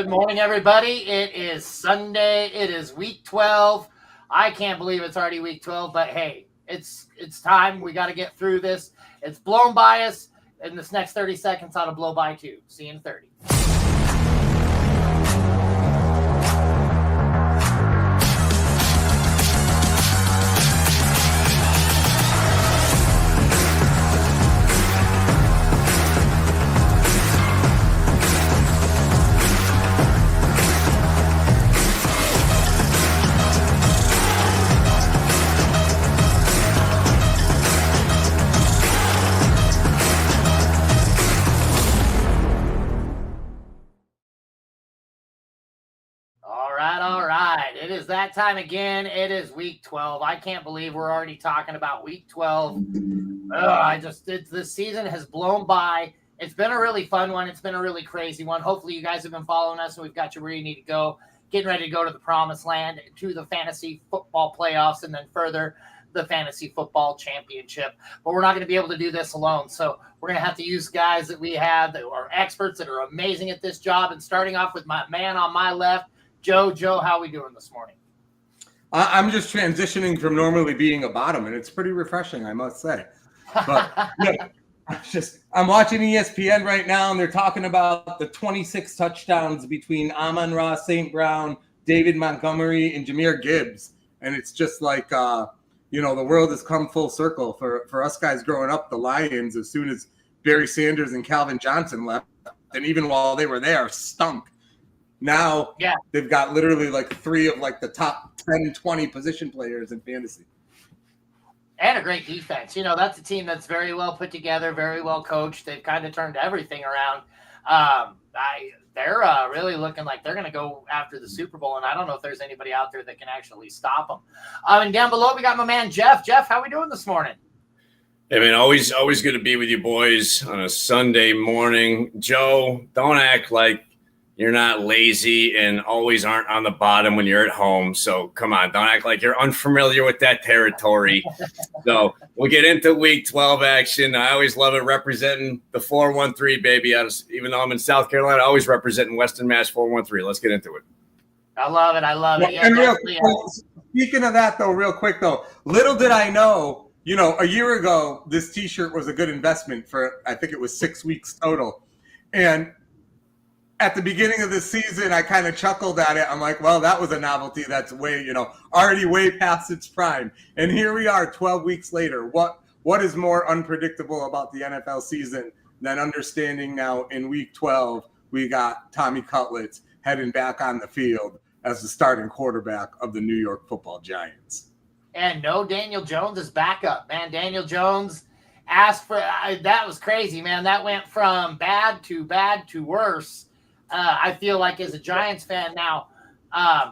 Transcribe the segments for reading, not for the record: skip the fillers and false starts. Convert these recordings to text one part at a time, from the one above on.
Good morning, everybody. It is Sunday. It is week 12. I can't believe it's already week 12, but hey, it's time. We got to get through this. It's blown by us, and this next 30 seconds ought to blow by too. See you in 30. All right. It is that time again. It is week 12. I can't believe we're already talking about week 12. This season has blown by. It's been a really fun one. It's been a really crazy one. Hopefully you guys have been following us and we've got you where you need to go, getting ready to go to the promised land, to the fantasy football playoffs, and then further the fantasy football championship. But we're not going to be able to do this alone. So we're going to have to use guys that we have that are experts, that are amazing at this job. And starting off with my man on my left, Joe, how are we doing this morning? I'm just transitioning from normally being a bottom, and it's pretty refreshing, I must say. But I'm watching ESPN right now, and they're talking about the 26 touchdowns between Amon-Ra St. Brown, David Montgomery, and Jahmyr Gibbs. And it's just like, the world has come full circle for us guys growing up. The Lions, as soon as Barry Sanders and Calvin Johnson left, and even while they were there, stunk. Now they've got literally like three of like the top 10, 20 position players in fantasy. And a great defense. That's a team that's very well put together, very well coached. They've kind of turned everything around. They're really looking like they're going to go after the Super Bowl, and I don't know if there's anybody out there that can actually stop them. And down below, we got my man, Jeff. Jeff, how are we doing this morning? Hey, man, always good to be with you boys on a Sunday morning. Joe, don't act like you're not lazy and always aren't on the bottom when you're at home. So come on, don't act like you're unfamiliar with that territory. So we'll get into week 12 action. I always love it representing the 413, baby. Even though I'm in South Carolina, always representing Western Mass 413. Let's get into it. I love it. Yeah, speaking of that, though, real quick, though, little did I know, a year ago, this T-shirt was a good investment for, I think it was 6 weeks total. And at the beginning of the season, I kind of chuckled at it. I'm like, well, that was a novelty that's way, already way past its prime. And here we are 12 weeks later. What is more unpredictable about the NFL season than understanding now in week 12, we got Tommy Cutlets heading back on the field as the starting quarterback of the New York Football Giants. And no Daniel Jones is backup, man. Daniel Jones asked for that was crazy, man. That went from bad to worse. I feel like as a Giants fan now,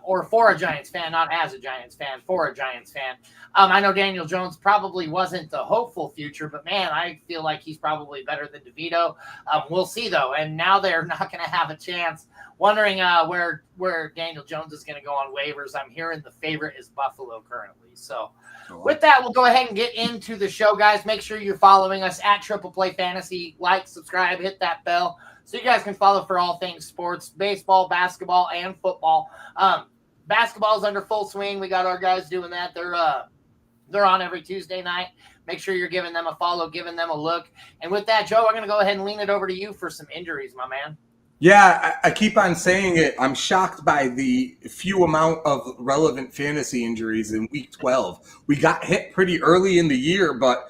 or for a Giants fan, not as a Giants fan, for a Giants fan. I know Daniel Jones probably wasn't the hopeful future, but man, I feel like he's probably better than DeVito. We'll see though. And now they're not going to have a chance. Wondering where Daniel Jones is going to go on waivers. I'm hearing the favorite is Buffalo currently. So with that, we'll go ahead and get into the show, guys. Make sure you're following us at Triple Play Fantasy. Like, subscribe, hit that bell, so you guys can follow for all things sports, baseball, basketball, and football. Basketball's under full swing. We got our guys doing that. They're on every Tuesday night. Make sure you're giving them a follow, giving them a look. And with that, Joe, I'm going to go ahead and lean it over to you for some injuries, my man. Yeah, I keep on saying it. I'm shocked by the few amount of relevant fantasy injuries in week 12. We got hit pretty early in the year, but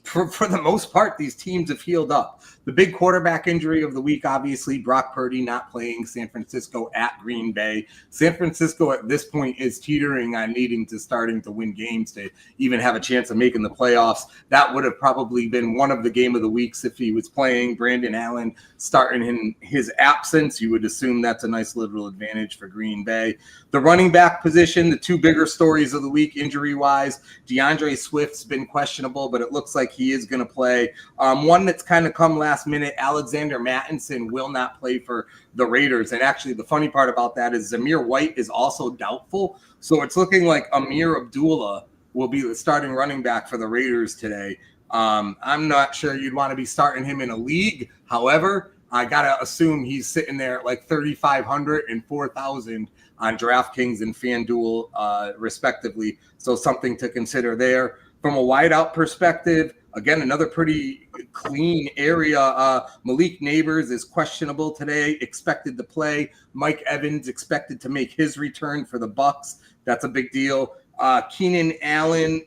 for the most part, these teams have healed up. The big quarterback injury of the week, obviously, Brock Purdy not playing San Francisco at Green Bay. San Francisco at this point is teetering on starting to win games to even have a chance of making the playoffs. That would have probably been one of the game of the weeks if he was playing. Brandon Allen starting in his absence. You would assume that's a nice little advantage for Green Bay. The running back position, the two bigger stories of the week injury-wise, DeAndre Swift's been questionable, but it looks like he is going to play. One that's kind of come last minute, Alexander Mattinson will not play for the Raiders. And actually, the funny part about that is Zamir White is also doubtful. So it's looking like Amir Abdullah will be the starting running back for the Raiders today. I'm not sure you'd want to be starting him in a league. However, I got to assume he's sitting there at like 3,500 and 4,000 on DraftKings and FanDuel, respectively. So something to consider there. From a wideout perspective, again, another pretty clean area. Malik Neighbors is questionable today, expected to play. Mike Evans expected to make his return for the Bucks. That's a big deal. Keenan Allen,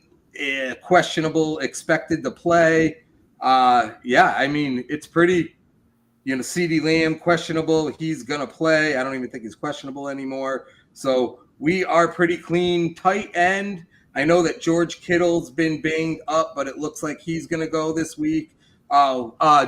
questionable, expected to play. I mean, it's pretty, CeeDee Lamb, questionable. He's going to play. I don't even think he's questionable anymore. So we are pretty clean. Tight end, I know that George Kittle's been banged up, but it looks like he's going to go this week.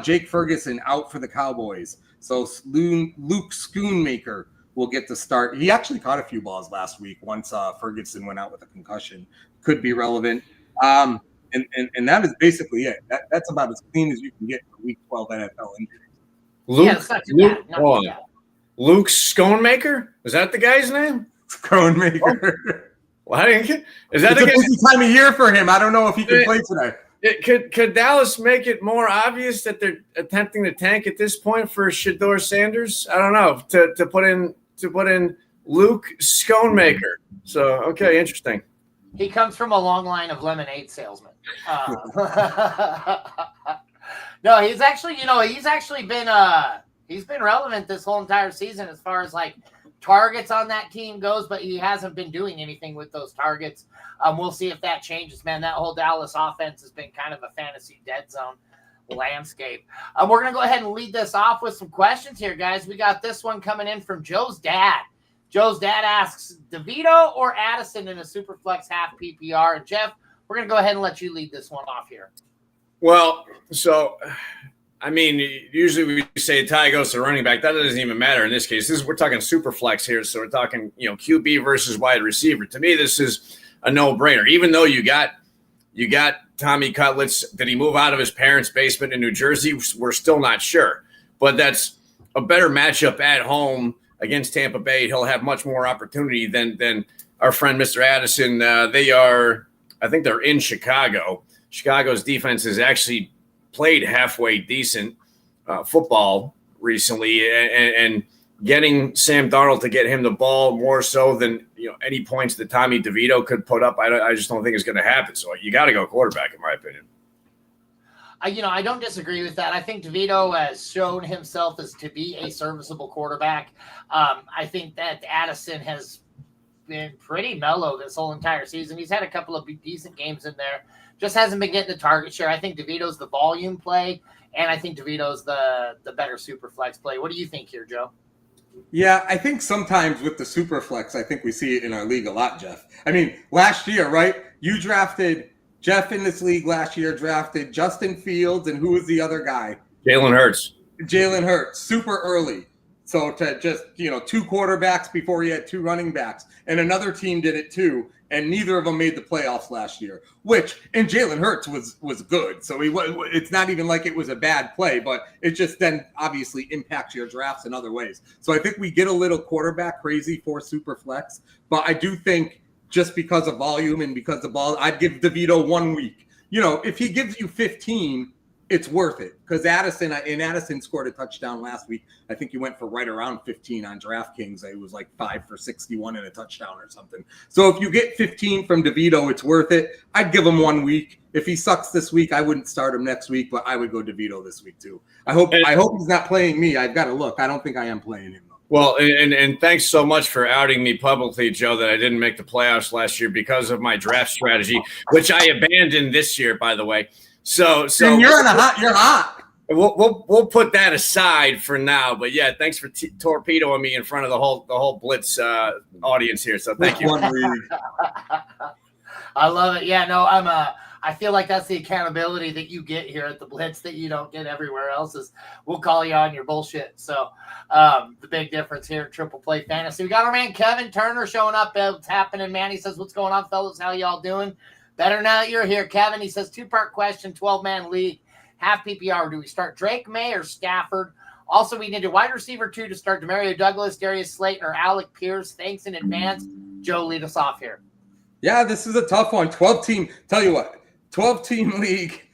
Jake Ferguson out for the Cowboys. So Luke Schoonmaker will get to start. He actually caught a few balls last week once Ferguson went out with a concussion. Could be relevant. And that is basically it. That's about as clean as you can get for Week 12 NFL injuries. Luke Schoonmaker? Is that the guy's name? Schoonmaker. Well, is that it's a busy time of year for him. I don't know if he can play today. Could Dallas make it more obvious that they're attempting to tank at this point for Shedeur Sanders? I don't know, to put in Luke Schoonmaker. So okay, interesting. He comes from a long line of lemonade salesmen. No, he's actually been relevant this whole entire season as far as like targets on that team goes, but he hasn't been doing anything with those targets. We'll see if that changes, man. That whole Dallas offense has been kind of a fantasy dead zone landscape. We're going to go ahead and lead this off with some questions here, guys. We got this one coming in from Joe's dad. Joe's dad asks, DeVito or Addison in a Superflex half PPR? And Jeff, we're going to go ahead and let you lead this one off here. Well, so I mean, usually we say a tie goes to running back. That doesn't even matter in this case. We're talking super flex here, so we're talking QB versus wide receiver. To me, this is a no-brainer. Even though you got Tommy Cutlets, did he move out of his parents' basement in New Jersey? We're still not sure, but that's a better matchup at home against Tampa Bay. He'll have much more opportunity than our friend Mr. Addison. I think they're in Chicago. Chicago's defense has actually played halfway decent football recently, and getting Sam Darnold to get him the ball more so than any points that Tommy DeVito could put up, I just don't think it's going to happen. So you got to go quarterback, in my opinion. I don't disagree with that. I think DeVito has shown himself as to be a serviceable quarterback. I think that Addison has been pretty mellow this whole entire season. He's had a couple of decent games in there. Just hasn't been getting the target share. I think DeVito's the volume play, and I think DeVito's the better super flex play. What do you think here, Joe? Yeah, I think sometimes with the super flex, I think we see it in our league a lot, Jeff. I mean, last year, right? You drafted Jeff in this league last year, drafted Justin Fields, and who was the other guy? Jalen Hurts, super early. So to just, two quarterbacks before he had two running backs. And another team did it too. And neither of them made the playoffs last year, and Jalen Hurts was good. So it's not even like it was a bad play, but it just then obviously impacts your drafts in other ways. So I think we get a little quarterback crazy for super flex, but I do think just because of volume and because the ball, I'd give DeVito 1 week. If he gives you 15, it's worth it, because Addison scored a touchdown last week. I think he went for right around 15 on DraftKings. It was like 5 for 61 and a touchdown or something. So if you get 15 from DeVito, it's worth it. I'd give him 1 week. If he sucks this week, I wouldn't start him next week, but I would go DeVito this week too. I hope he's not playing me. I've got to look. I don't think I am playing him though. Well, and thanks so much for outing me publicly, Joe, that I didn't make the playoffs last year because of my draft strategy, which I abandoned this year, by the way. So and you're hot. We'll put that aside for now, but yeah, thanks for torpedoing me in front of the whole Blitz audience here. So thank you. I love it. Yeah, no, I feel like that's the accountability that you get here at the Blitz that you don't get everywhere else. Is we'll call you on your bullshit. So the big difference here at Triple Play Fantasy. We got our man Kevin Turner showing up. What's happening, man? He says, "What's going on, fellas? How y'all doing?" Better now that you're here, Kevin. He says, 2-part question, 12-man league, half PPR. Do we start Drake May or Stafford? Also, we need a wide receiver 2 to start Demario Douglas, Darius Slayton, or Alec Pierce. Thanks in advance. Joe, lead us off here. Yeah, this is a tough one. 12-team. Tell you what, 12-team league,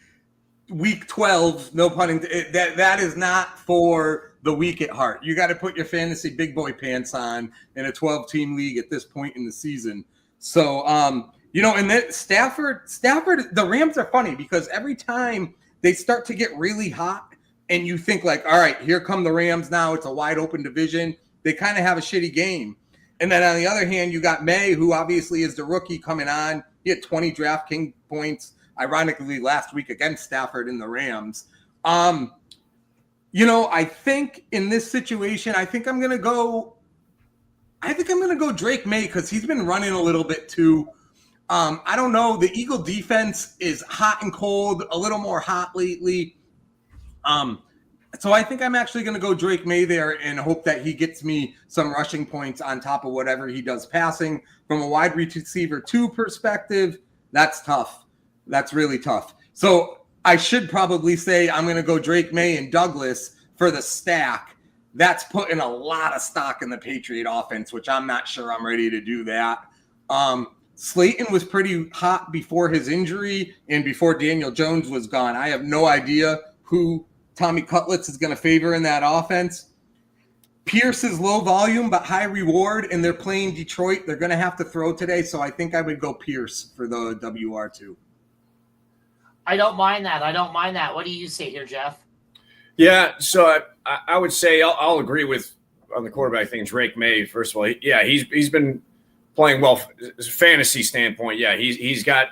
week 12, no pun intended. That is not for the weak at heart. You got to put your fantasy big boy pants on in a 12-team league at this point in the season. So, and then Stafford, the Rams are funny because every time they start to get really hot and you think like, all right, here come the Rams now. It's a wide open division. They kind of have a shitty game. And then on the other hand, you got May, who obviously is the rookie coming on. He had 20 DraftKings points, ironically, last week against Stafford in the Rams. I think in this situation, I think I'm going to go Drake May because he's been running a little bit too. I don't know. The Eagle defense is hot and cold, a little more hot lately. So I think I'm actually going to go Drake May there and hope that he gets me some rushing points on top of whatever he does passing. From a wide receiver 2 perspective, that's tough. That's really tough. So I should probably say I'm going to go Drake May and Douglas for the stack. That's putting a lot of stock in the Patriot offense, which I'm not sure I'm ready to do that. Slayton was pretty hot before his injury and before Daniel Jones was gone. I have no idea who Tommy Cutlets is going to favor in that offense. Pierce is low volume but high reward, and they're playing Detroit. They're going to have to throw today, so I think I would go Pierce for the WR2. I don't mind that. What do you say here, Jeff? Yeah, so I would say I'll agree with on the quarterback thing. Drake May, first of all, he's been playing well from a fantasy standpoint. Yeah, he's got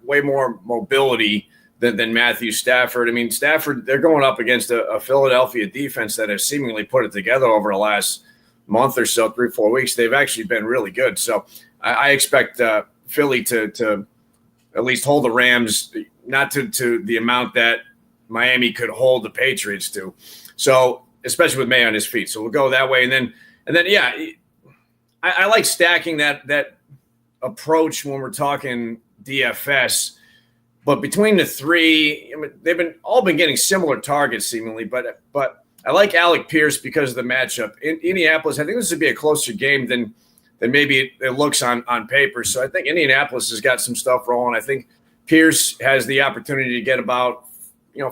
way more mobility than Matthew Stafford. I mean, Stafford, they're going up against a Philadelphia defense that has seemingly put it together over the last month or so, 3-4 weeks. They've actually been really good. So I expect Philly to at least hold the Rams, not to the amount that Miami could hold the Patriots to. So especially with May on his feet. So we'll go that way. And then yeah, I like stacking that approach when we're talking DFS. But between the three, they've all been getting similar targets seemingly. But I like Alec Pierce because of the matchup. In Indianapolis, I think this would be a closer game than maybe it looks on paper. So I think Indianapolis has got some stuff rolling. I think Pierce has the opportunity to get about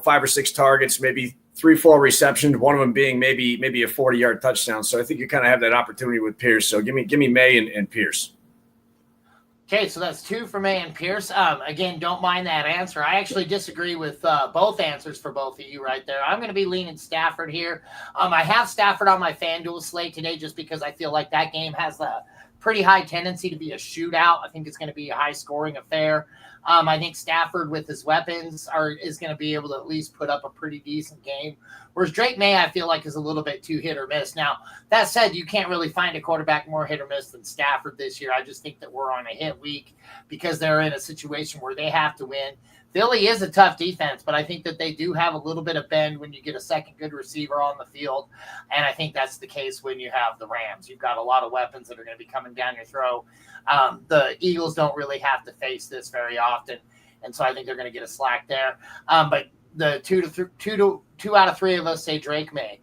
5 or 6 targets, maybe 3-4 receptions, one of them being maybe a 40-yard touchdown. So I think you kind of have that opportunity with Pierce. So give me May and Pierce. Okay, so that's 2 for May and Pierce. Again, don't mind that answer. I actually disagree with both answers for both of you right there. I'm going to be leaning Stafford here. I have Stafford on my FanDuel slate today just because I feel like that game has a pretty high tendency to be a shootout. I think it's going to be a high-scoring affair. I think Stafford with his weapons is going to be able to at least put up a pretty decent game. Whereas Drake May, I feel like, is a little bit too hit or miss. Now, that said, you can't really find a quarterback more hit or miss than Stafford this year. I just think that we're on a hit week because they're in a situation where they have to win. Philly is a tough defense, but I think that they do have a little bit of bend when you get a second good receiver on the field. And I think that's the case when you have the Rams. You've got a lot of weapons that are going to be coming down your throat. The Eagles don't really have to face this very often. And so I think they're going to get a slack there. But the two out of three of us say Drake May.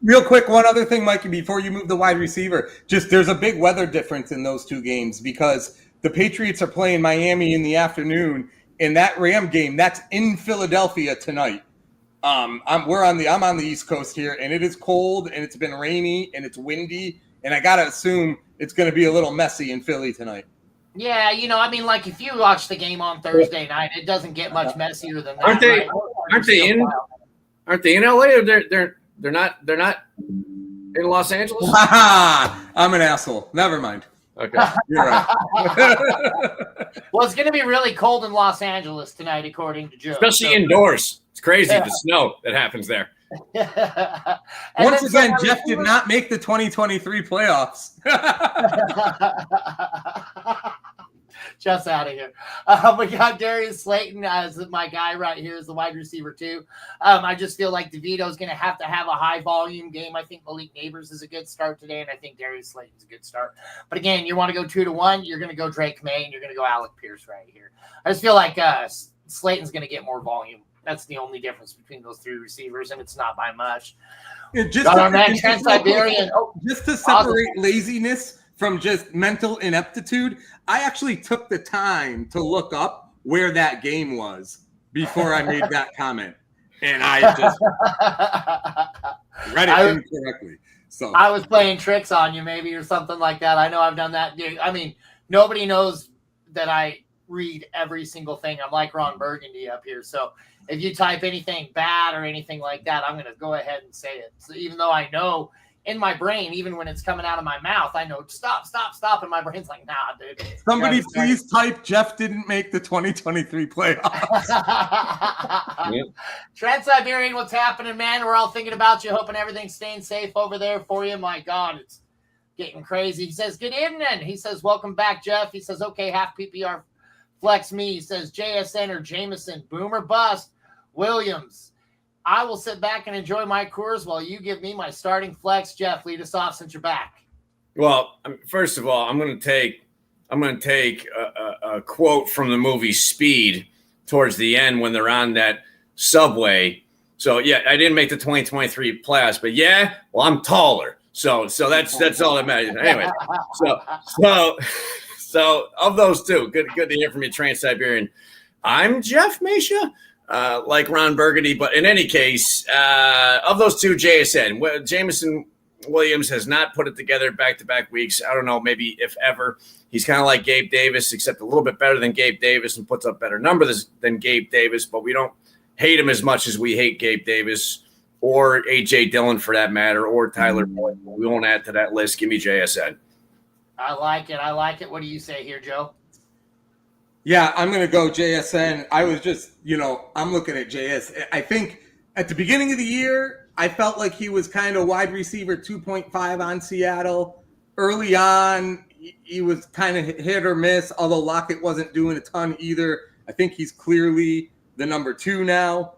Real quick, one other thing, Mikey, before you move the wide receiver, just there's a big weather difference in those two games because the Patriots are playing Miami in the afternoon. In that Ram game, that's in Philadelphia tonight. I'm on the East Coast here, and it is cold, and it's been rainy, and it's windy, and I gotta assume it's going to be a little messy in Philly tonight. Yeah, like if you watch the game on Thursday night, it doesn't get much messier than that. Aren't they in LA? Or they're not in Los Angeles? I'm an asshole. Never mind. Okay. You're right. Well, it's going to be really cold in Los Angeles tonight, according to Joe. Especially indoors. It's crazy, the snow that happens there. Once again, Jeff did not make the 2023 playoffs. Just out of here. We got Darius Slayton as my guy right here as the wide receiver too. I just feel like DeVito's going to have a high volume game. I think Malik Neighbors is a good start today, and I think Darius Slayton's a good start. But again, you want to go 2-1, you're going to go Drake May, and you're going to go Alec Pierce right here. I just feel like Slayton's going to get more volume. That's the only difference between those three receivers, and it's not by much. Just to separate laziness from just mental ineptitude, I actually took the time to look up where that game was before I made that comment. And I just read it incorrectly. So I was playing tricks on you, maybe, or something like that. I know I've done that. I mean, nobody knows that I read every single thing. I'm like Ron Burgundy up here. So if you type anything bad or anything like that, I'm going to go ahead and say it. So even though I know in my brain, even when it's coming out of my mouth, I know stop. And my brain's like, nah, dude. Somebody please type Jeff didn't make the 2023 playoffs. Yep. Trans-Siberian, what's happening, man? We're all thinking about you, hoping everything's staying safe over there for you. My God, it's getting crazy. He says, good evening. He says, welcome back, Jeff. He says, okay, half PPR flex me. He says, JSN or Jameson, boom or bust. Williams, I will sit back and enjoy my Coors while you give me my starting flex. Jeff, lead us off since you're back. Well, first of all, I'm going to take a quote from the movie Speed towards the end when they're on that subway. So yeah, I didn't make the 2023 playoffs, but yeah, well, I'm taller. So that's all that matters. Anyway, so of those two, good to hear from you, Trans-Siberian. I'm Jeff Mesha. Like Ron Burgundy, but in any case, of those two, JSN, Jameson Williams has not put it together back-to-back weeks. I don't know, maybe if ever. He's kind of like Gabe Davis, except a little bit better than Gabe Davis and puts up better numbers than Gabe Davis, but we don't hate him as much as we hate Gabe Davis or A.J. Dillon for that matter, or Tyler Boyd. We won't add to that list. Give me JSN. I like it. What do you say here, Joe? Yeah, I'm going to go JSN. I was just, I'm looking at JSN. I think at the beginning of the year, I felt like he was kind of wide receiver 2.5 on Seattle. Early on, he was kind of hit or miss, although Lockett wasn't doing a ton either. I think he's clearly the number 2 now.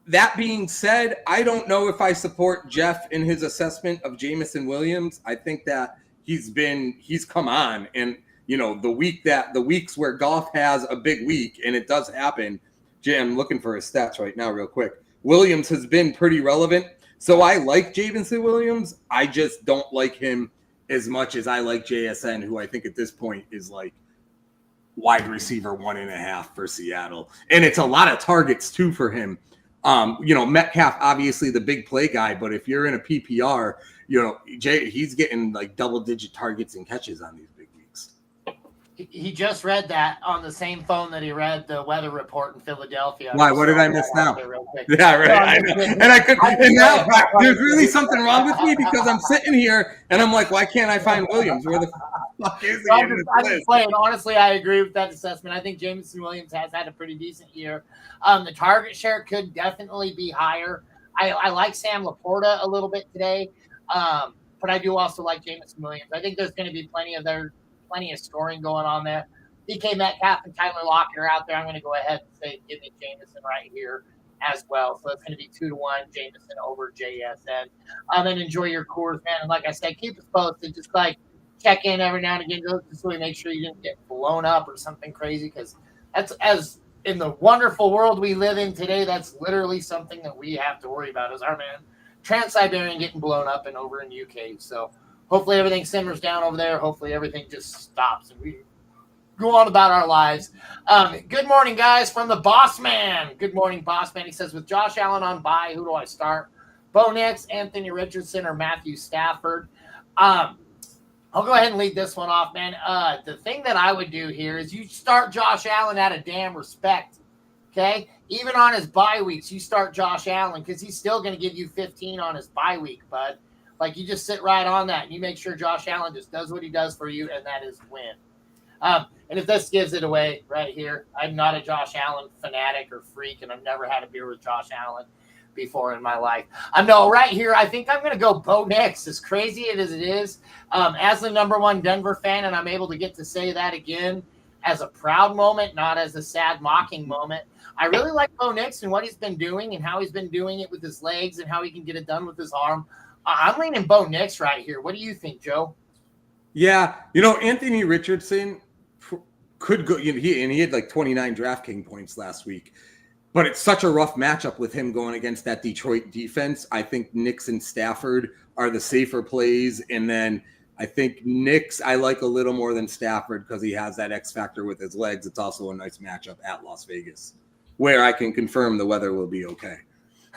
That being said, I don't know if I support Jeff in his assessment of Jameson Williams. I think that he's come on, and the weeks where Goff has a big week, and it does happen. Jay, I'm looking for his stats right now real quick. Williams has been pretty relevant. So I like Jameson Williams. I just don't like him as much as I like JSN, who I think at this point is like wide receiver 1.5 for Seattle. And it's a lot of targets too for him. Metcalf, obviously the big play guy, but if you're in a PPR, he's getting like double-digit targets and catches on these big weeks. He just read that on the same phone that he read the weather report in Philadelphia. Why? What did I miss now? Yeah, right. There's really something wrong with me because I'm sitting here and I'm like, why can't I find Williams? Where the fuck is he? I'm just playing. Honestly, I agree with that assessment. I think Jameson Williams has had a pretty decent year. The target share could definitely be higher. I like Sam Laporta a little bit today, but I do also like Jameson Williams. I think there's going to be plenty of scoring going on there. DK Metcalf and Tyler Lockett are out there. I'm going to go ahead and say give me Jameson right here as well. So it's going to be 2-1 Jameson over JSN. And enjoy your Coors, man. And like I said, keep us posted. Just like check in every now and again just so we make sure you didn't get blown up or something crazy, because that's, as in the wonderful world we live in today, that's literally something that we have to worry about, is our man Trans-Siberian getting blown up and over in UK. So hopefully everything simmers down over there. Hopefully everything just stops and we go on about our lives. Good morning, guys, from the Boss Man. Good morning, Boss Man. He says, with Josh Allen on bye, who do I start? Bo Nix, Anthony Richardson, or Matthew Stafford? I'll go ahead and lead this one off, man. The thing that I would do here is you start Josh Allen out of damn respect, okay? Even on his bye weeks, you start Josh Allen because he's still going to give you 15 on his bye week, bud. Like, you just sit right on that, and you make sure Josh Allen just does what he does for you, and that is win. And if this gives it away right here, I'm not a Josh Allen fanatic or freak, and I've never had a beer with Josh Allen before in my life. No, right here, I think I'm going to go Bo Nix, as crazy as it is. As the number 1 Denver fan, and I'm able to get to say that again as a proud moment, not as a sad mocking moment. I really like Bo Nix and what he's been doing and how he's been doing it with his legs and how he can get it done with his arm. I'm leaning Bo Nix right here. What do you think, Joe? Yeah, Anthony Richardson could go. He had like 29 DraftKings points last week, but it's such a rough matchup with him going against that Detroit defense. I think Nix and Stafford are the safer plays, and then I think Nix I like a little more than Stafford because he has that X factor with his legs. It's also a nice matchup at Las Vegas, where I can confirm the weather will be okay.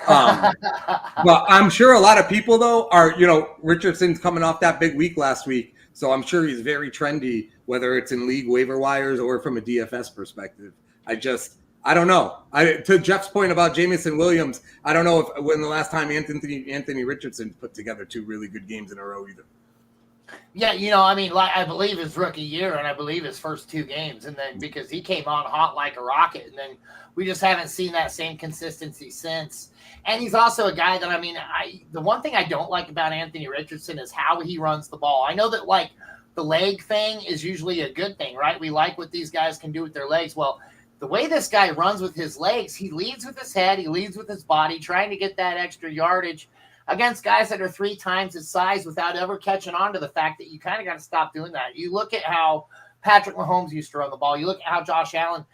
But I'm sure a lot of people, though, are, Richardson's coming off that big week last week. So I'm sure he's very trendy, whether it's in league waiver wires or from a DFS perspective. I don't know. To Jeff's point about Jamison Williams, I don't know when the last time Anthony Richardson put together 2 really good games in a row either. Yeah, I believe his rookie year and I believe his first 2 games, and then because he came on hot like a rocket, and then we just haven't seen that same consistency since. And he's also a guy that, the one thing I don't like about Anthony Richardson is how he runs the ball. I know that the leg thing is usually a good thing, right? We like what these guys can do with their legs. Well, the way this guy runs with his legs, he leads with his head, he leads with his body, trying to get that extra yardage against guys that are 3 times his size without ever catching on to the fact that you kind of got to stop doing that. You look at how Patrick Mahomes used to run the ball. You look at how Josh Allen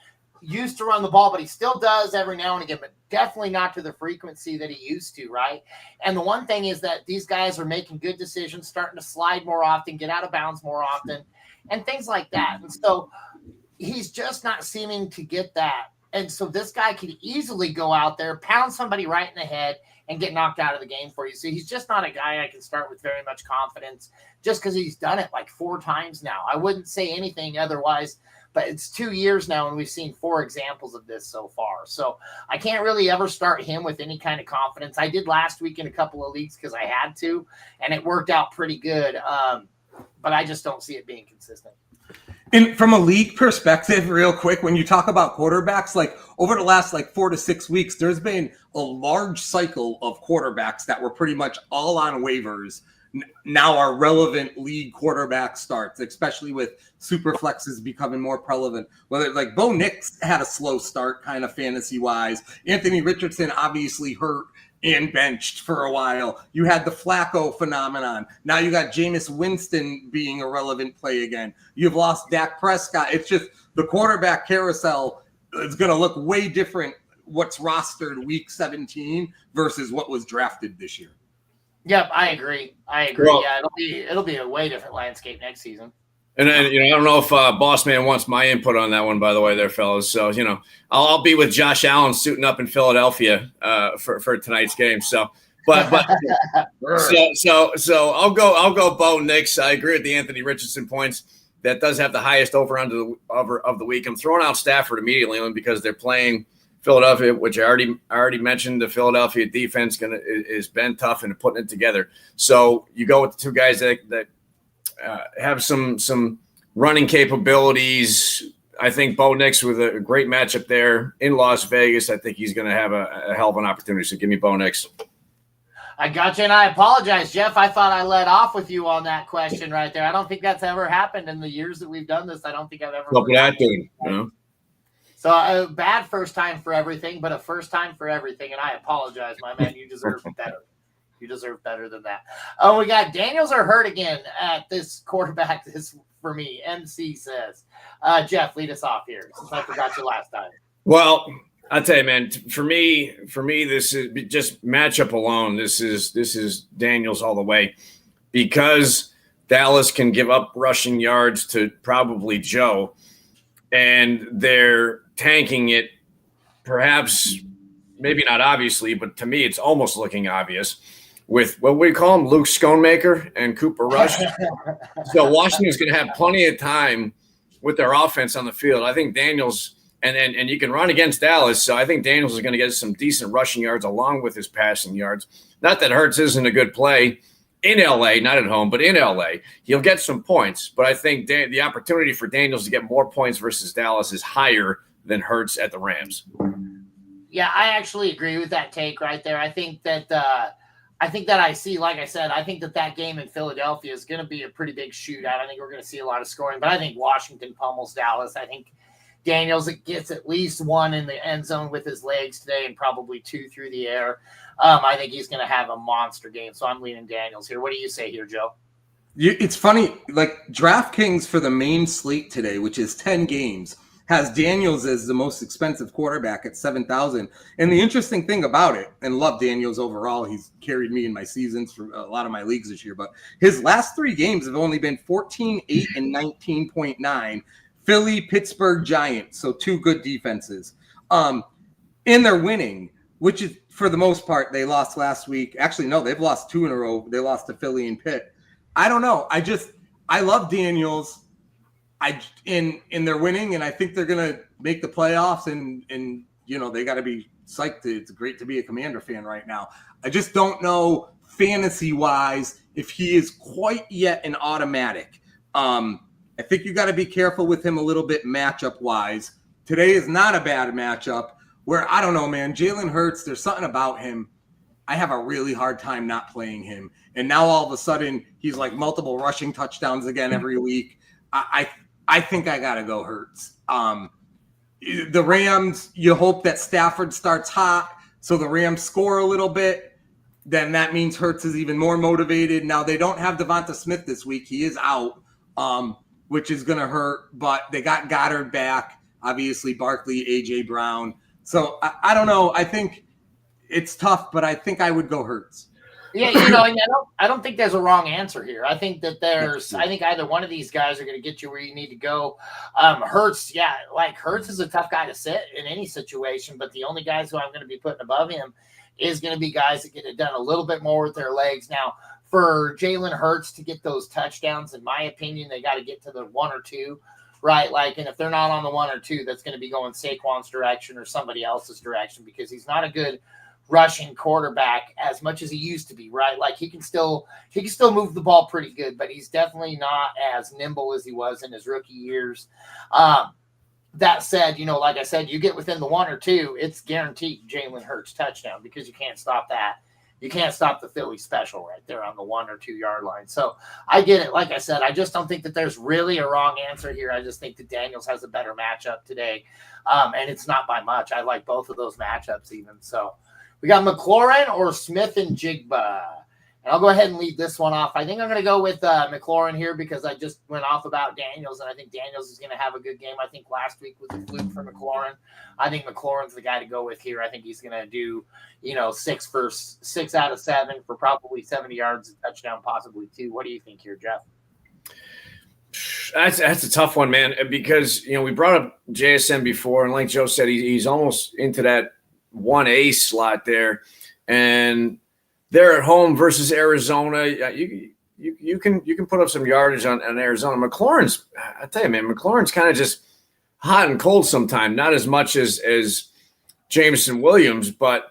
used to run the ball, but he still does every now and again, but definitely not to the frequency that he used to, right? And the one thing is that these guys are making good decisions, starting to slide more often, get out of bounds more often, and things like that. And so he's just not seeming to get that. And so this guy could easily go out there, pound somebody right in the head, and get knocked out of the game for you. So he's just not a guy I can start with very much confidence just because he's done it 4 times now. I wouldn't say anything otherwise, but it's 2 years now and we've seen 4 examples of this so far. So I can't really ever start him with any kind of confidence. I did last week in a couple of leagues because I had to, and it worked out pretty good. But I just don't see it being consistent. And from a league perspective, real quick, when you talk about quarterbacks, over the last 4 to 6 weeks, there's been a large cycle of quarterbacks that were pretty much all on waivers now are relevant league quarterback starts, especially with super flexes becoming more prevalent. Whether Bo Nix had a slow start kind of fantasy wise. Anthony Richardson obviously hurt and benched for a while. You had the Flacco phenomenon. Now you got Jameis Winston being a relevant play again. You've lost Dak Prescott. It's just the quarterback carousel is going to look way different what's rostered week 17 versus what was drafted this year. Yep, I agree. Well, yeah, it'll be a way different landscape next season. And then, I don't know if Boss Man wants my input on that one, by the way, there, fellas. So, I'll be with Josh Allen suiting up in Philadelphia for tonight's game. So, but so I'll go Bo Nix. I agree with the Anthony Richardson points. That does have the highest over-under of the week. I'm throwing out Stafford immediately because they're playing Philadelphia, which I already mentioned. The Philadelphia defense is been tough and putting it together. So you go with the 2 guys that have some running capabilities. I think Bo Nix with a great matchup there in Las Vegas. I think he's going to have a hell of an opportunity. So give me Bo Nix. I got you, and I apologize, Jeff. I thought I let off with you on that question right there. I don't think that's ever happened in the years that we've done this. I don't think I've ever. Look at that dude. So a bad first time for everything, but a first time for everything, and I apologize, my man. You deserve better. You deserve better than that. Oh, we got Daniels are hurt again at this quarterback. This for me, MC says. Jeff, lead us off here since I forgot you last time. Well, I'll tell you, man. For me, this is just matchup alone. This is Daniels all the way because Dallas can give up rushing yards to probably Joe, and they're tanking it. Perhaps, maybe not obviously, but to me, it's almost looking obvious with what we call him, Luke Sconemaker and Cooper Rush. So Washington's going to have plenty of time with their offense on the field. I think Daniels. And you can run against Dallas, so I think Daniels is going to get some decent rushing yards along with his passing yards. Not that Hurts isn't a good play in L.A., not at home, but in L.A. He'll get some points, but I think the opportunity for Daniels to get more points versus Dallas is higher than Hurts at the Rams. Yeah, I actually agree with that take right there. I think that I see, like I said, I think that game in Philadelphia is going to be a pretty big shootout. I think we're going to see a lot of scoring, but I think Washington pummels Dallas. I think Daniels gets at least 1 in the end zone with his legs today and probably 2 through the air. I think he's going to have a monster game, so I'm leaning Daniels here. What do you say here, Joe? It's funny, DraftKings for the main slate today, which is 10 games, has Daniels as the most expensive quarterback at $7,000. And the interesting thing about it, and love Daniels overall, he's carried me in my seasons for a lot of my leagues this year, but his last 3 games have only been 14, 8, and 19.9. Philly, Pittsburgh, Giants, so 2 good defenses. And they're winning which is for the most part they lost last week. Actually, no, they've lost 2 in a row. They lost to Philly and Pitt. I don't know. I love Daniels. And they're winning, and I think they're gonna make the playoffs. And they got to be psyched. It's great to be a Commander fan right now. I just don't know fantasy wise if he is quite yet an automatic. I think you got to be careful with him a little bit matchup wise. Today is not a bad matchup. Where I don't know, man. Jalen Hurts, there's something about him. I have a really hard time not playing him. And now all of a sudden he's like multiple rushing touchdowns again every week. I think I gotta go Hurts. The Rams, you hope that Stafford starts hot, so the Rams score a little bit. Then that means Hurts is even more motivated. Now they don't have Devonta Smith this week; he is out, which is gonna hurt. But they got Goddard back, obviously Barkley, AJ Brown. So I don't know. I think it's tough, but I think I would go Hurts. Yeah, I don't think there's a wrong answer here. I think that I think either one of these guys are going to get you where you need to go. Hurts, Hurts is a tough guy to sit in any situation, but the only guys who I'm going to be putting above him is going to be guys that get it done a little bit more with their legs. Now, for Jalen Hurts to get those touchdowns, in my opinion, they got to get to the 1 or 2, right? And if they're not on the 1 or 2, that's going to be going Saquon's direction or somebody else's direction, because he's not a good rushing quarterback as much as he used to be, right? He can still move the ball pretty good, but he's definitely not as nimble as he was in his rookie years. That said, like I said, you get within the 1 or 2, it's guaranteed Jalen Hurts touchdown, because you can't stop that. You can't stop the Philly special right there on the 1 or 2 yard line. So I get it. Like I said, I just don't think that there's really a wrong answer here. I just think that Daniels has a better matchup today. And it's not by much. I like both of those matchups even. So we got McLaurin or Smith and Jigba. And I'll go ahead and lead this one off. I think I'm going to go with McLaurin here, because I just went off about Daniels, and I think Daniels is going to have a good game. I think last week was a fluke for McLaurin. I think McLaurin's the guy to go with here. I think he's going to do, 6 out of 7 for probably 70 yards, a touchdown, possibly 2. What do you think here, Jeff? That's a tough one, man, because, we brought up JSN before, and like Joe said, he's almost into that 1A slot there, and they're at home versus Arizona. You can put up some yardage on Arizona. McLaurin's, I tell you, man, McLaurin's kind of just hot and cold sometimes. Not as much as Jameson Williams, but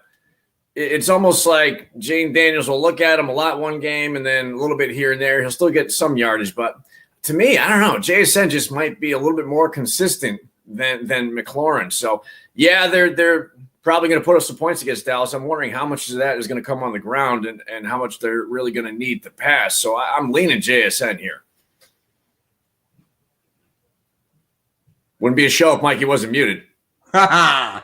it's almost like Jane Daniels will look at him a lot one game, and then a little bit here and there. He'll still get some yardage, but to me, I don't know. JSN just might be a little bit more consistent than McLaurin. So yeah, they're probably going to put up some points against Dallas. I'm wondering how much of that is going to come on the ground and how much they're really going to need to pass. So I'm leaning JSN here. Wouldn't be a show if Mikey wasn't muted. I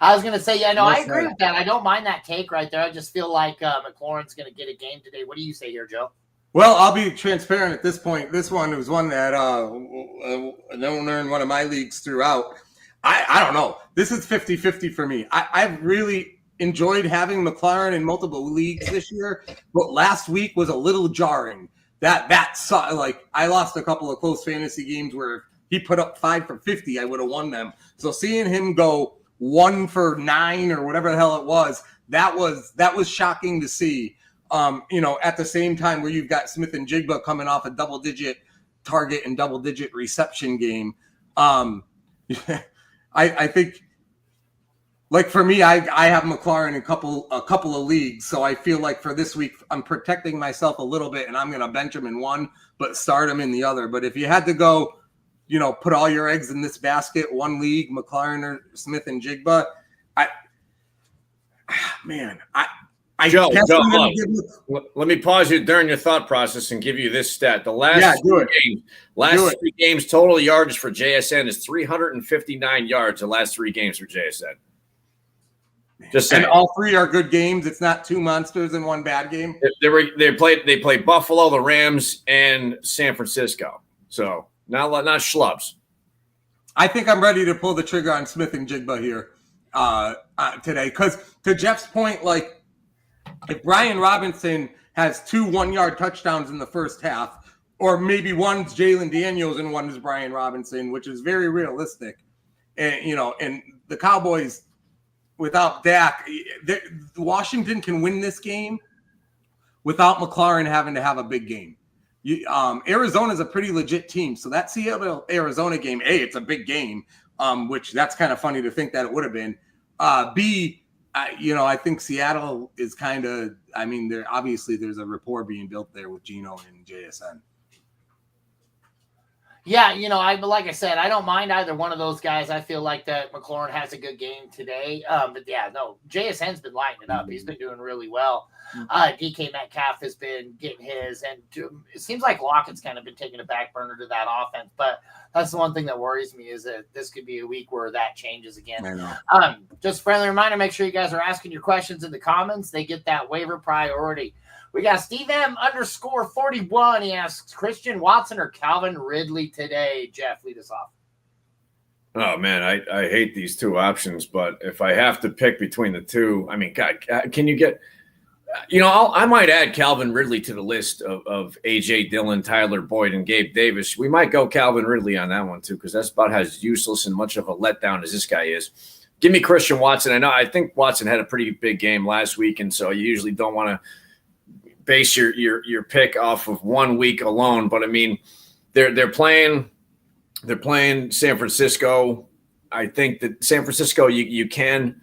was going to say, I agree with that. I don't mind that take right there. I just feel like McLaurin's going to get a game today. What do you say here, Joe? Well, I'll be transparent at this point. This one was one that no one in one of my leagues threw out. I don't know. This is 50-50 for me. I've really enjoyed having McLaurin in multiple leagues this year, but last week was a little jarring. That saw, I lost a couple of close fantasy games where he put up 5 for 50. I would have won them. So seeing him go 1 for 9 or whatever the hell it was, that was shocking to see. At the same time where you've got Smith and Jigba coming off a double-digit target and double-digit reception game. I think, for me, I have McLaurin in a couple of leagues, so I feel like for this week I'm protecting myself a little bit, and I'm going to bench him in one, but start him in the other. But if you had to go, put all your eggs in this basket, one league, McLaurin or Smith and Jigba, Joe, let me pause you during your thought process and give you this stat. The last three games, total yardage for JSN is 359 yards. The last 3 games for JSN. Just saying. And all 3 are good games. It's not 2 monsters and 1 bad game. They played Buffalo, the Rams, and San Francisco. So not schlubs. I think I'm ready to pull the trigger on Smith and Jigba here today, because to Jeff's point, if Brian Robinson has 2 1-yard touchdowns in the first half, or maybe one's Jalen Daniels and one is Brian Robinson, which is very realistic, and and the Cowboys, without Dak, Washington can win this game without McLaurin having to have a big game. Arizona's a pretty legit team, so that Seattle-Arizona game, A, it's a big game, which that's kind of funny to think that it would have been. B, I think Seattle is kind of, there's a rapport being built there with Geno and JSN. Yeah, like I said, I don't mind either one of those guys. I feel like that McLaurin has a good game today. But yeah, no, JSN's been lighting it up. He's been doing really well. DK Metcalf has been getting his, and it seems like Lockett's kind of been taking a back burner to that offense. But that's the one thing that worries me is that this could be a week where that changes again. I know. Just a friendly reminder, make sure you guys are asking your questions in the comments. They get that waiver priority. We got Steve M _41. He asks Christian Watson or Calvin Ridley today. Jeff, lead us off. Oh, man, I hate these two options, but if I have to pick between the two, God, can you get – I might add Calvin Ridley to the list of A.J. Dillon, Tyler Boyd, and Gabe Davis. We might go Calvin Ridley on that one too because that's about as useless and much of a letdown as this guy is. Give me Christian Watson. I think Watson had a pretty big game last week, and so you usually don't want to base your pick off of 1 week alone. But they're playing San Francisco. I think that San Francisco you can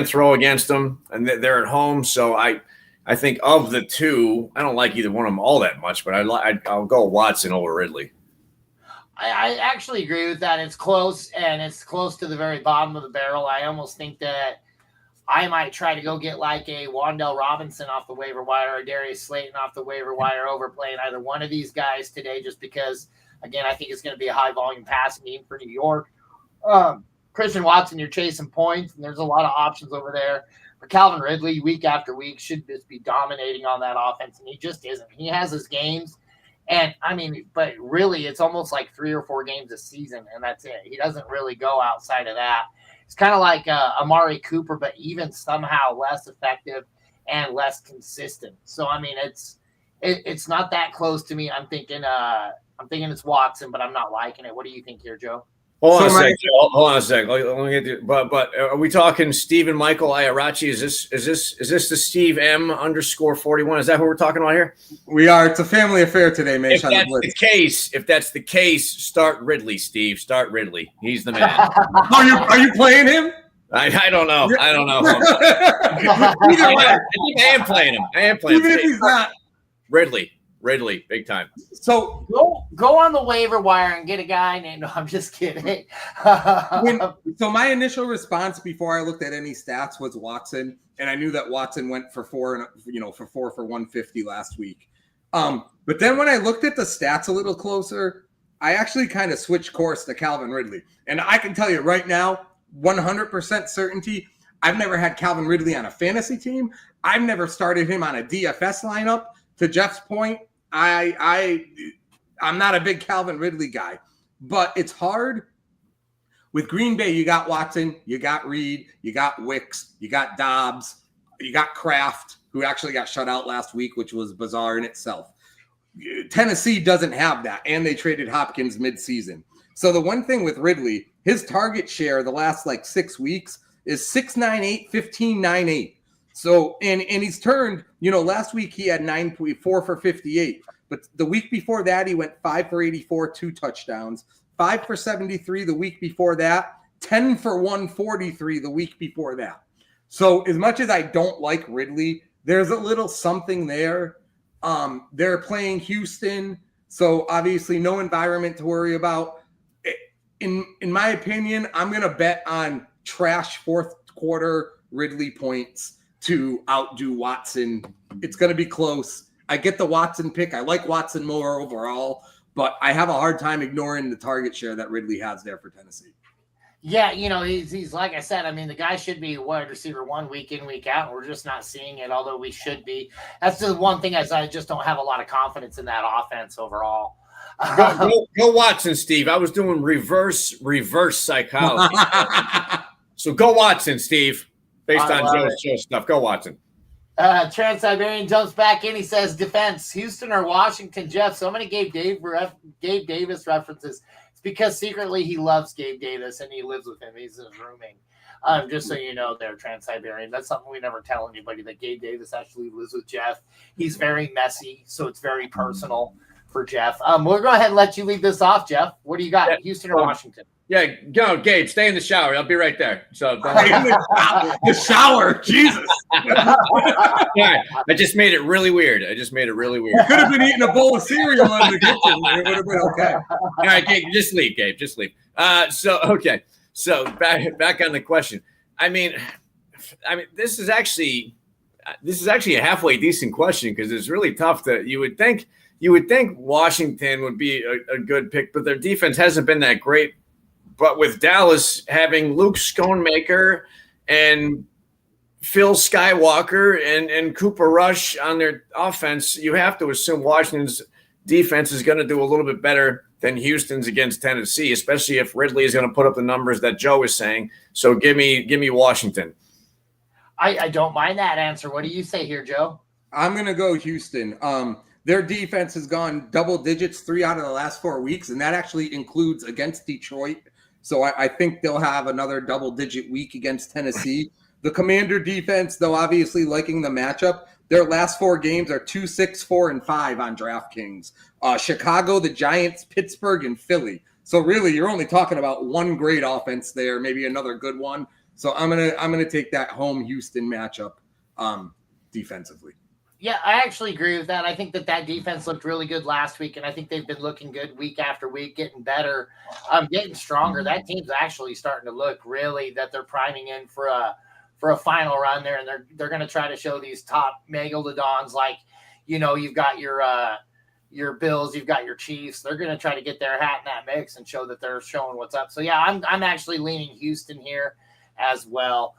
throw against them, and they're at home. So I think of the two, I don't like either one of them all that much, but I'll go Watson over Ridley. I actually agree with that. It's close, and it's close to the very bottom of the barrel. I almost think that I might try to go get like a Wan'Dale Robinson off the waiver wire or Darius Slayton off the waiver wire over playing either one of these guys today just because, again, I think it's going to be a high-volume passing game for New York. Christian Watson, you're chasing points, and there's a lot of options over there. But Calvin Ridley, week after week, should just be dominating on that offense, and he just isn't. He has his games, and, but really it's almost like 3 or 4 games a season, and that's it. He doesn't really go outside of that. It's kind of like Amari Cooper, but even somehow less effective and less consistent. So it's not that close to me. I'm thinking it's Watson, but I'm not liking it. What do you think here, Joe? Hold on a sec. Let me get but are we talking Stephen Michael Iarachi? Is this the Steve M _41? Is that who we're talking about here? We are. It's a family affair today, man. If that's the case, start Ridley, Steve. Start Ridley. He's the man. Are you playing him? I don't know. Either way, I think I am playing him. Even if he's not. Ridley, big time. So go on the waiver wire and get a guy named. No, I'm just kidding. So my initial response before I looked at any stats was Watson, and I knew that Watson went for 4 for 150 last week. But then when I looked at the stats a little closer, I actually kind of switched course to Calvin Ridley, and I can tell you right now, 100% certainty, I've never had Calvin Ridley on a fantasy team. I've never started him on a DFS lineup. To Jeff's point, I'm not a big Calvin Ridley guy, but it's hard. With Green Bay, you got Watson, you got Reed, you got Wicks, you got Dobbs, you got Kraft, who actually got shut out last week, which was bizarre in itself. Tennessee doesn't have that, and they traded Hopkins midseason. So the one thing with Ridley, his target share the last 6 weeks is 6.98, 15.98. So, and he's turned, last week he had 9.4 for 58, but the week before that, he went 5 for 84, 2 touchdowns, 5 for 73 the week before that, 10 for 143 the week before that. So as much as I don't like Ridley, there's a little something there. They're playing Houston, so obviously no environment to worry about. In my opinion, I'm going to bet on trash fourth quarter Ridley points to outdo Watson. It's going to be close. I get the Watson pick. I like Watson more overall, but I have a hard time ignoring the target share that Ridley has there for Tennessee. Yeah, he's like I said, the guy should be wide receiver 1 week in, week out. We're just not seeing it, although we should be. That's the one thing is I just don't have a lot of confidence in that offense overall. Go Watson, Steve. I was doing reverse psychology. So go Watson, Steve. Based on Joe's stuff. Go Watson. Trans-Siberian jumps back in. He says, defense, Houston or Washington, Jeff. So many Gabe Davis references. It's because secretly he loves Gabe Davis and he lives with him. He's his roommate. Just so you know, they're Trans-Siberian. That's something we never tell anybody, that Gabe Davis actually lives with Jeff. He's very messy, so it's very personal for Jeff. We'll go ahead and let you lead this off, Jeff. What do you got, Houston or Washington? Yeah, go, Gabe. Stay in the shower. I'll be right there. So the shower, Jesus. Yeah, I just made it really weird. You could have been eating a bowl of cereal in the kitchen. It would have been okay. All right, Gabe, just leave, Gabe. Just leave. So back on the question. I mean, this is actually a halfway decent question, because it's really tough. You would think Washington would be a good pick, but their defense hasn't been that great. But with Dallas having Luke Schoonmaker and Phil Skywalker and Cooper Rush on their offense, you have to assume Washington's defense is going to do a little bit better than Houston's against Tennessee, especially if Ridley is going to put up the numbers that Joe is saying. So give me Washington. I don't mind that answer. What do you say here, Joe? I'm going to go Houston. Their defense has gone double digits 3 out of the last 4 weeks, and that actually includes against Detroit. So I think they'll have another double-digit week against Tennessee. The Commander defense, though, obviously liking the matchup, their last 4 games are 2-6, 4-5 on DraftKings. Chicago, the Giants, Pittsburgh, and Philly. So really, you're only talking about one great offense there, maybe another good one. So I'm gonna take that home Houston matchup defensively. Yeah, I actually agree with that. I think that defense looked really good last week, and I think they've been looking good week after week, getting better, getting stronger. That team's actually starting to look really that they're priming in for a final run there, and they're going to try to show these top megalodons, like, you know, you've got your Bills, you've got your Chiefs. They're going to try to get their hat in that mix and show that they're showing what's up. So yeah, I'm actually leaning Houston here as well.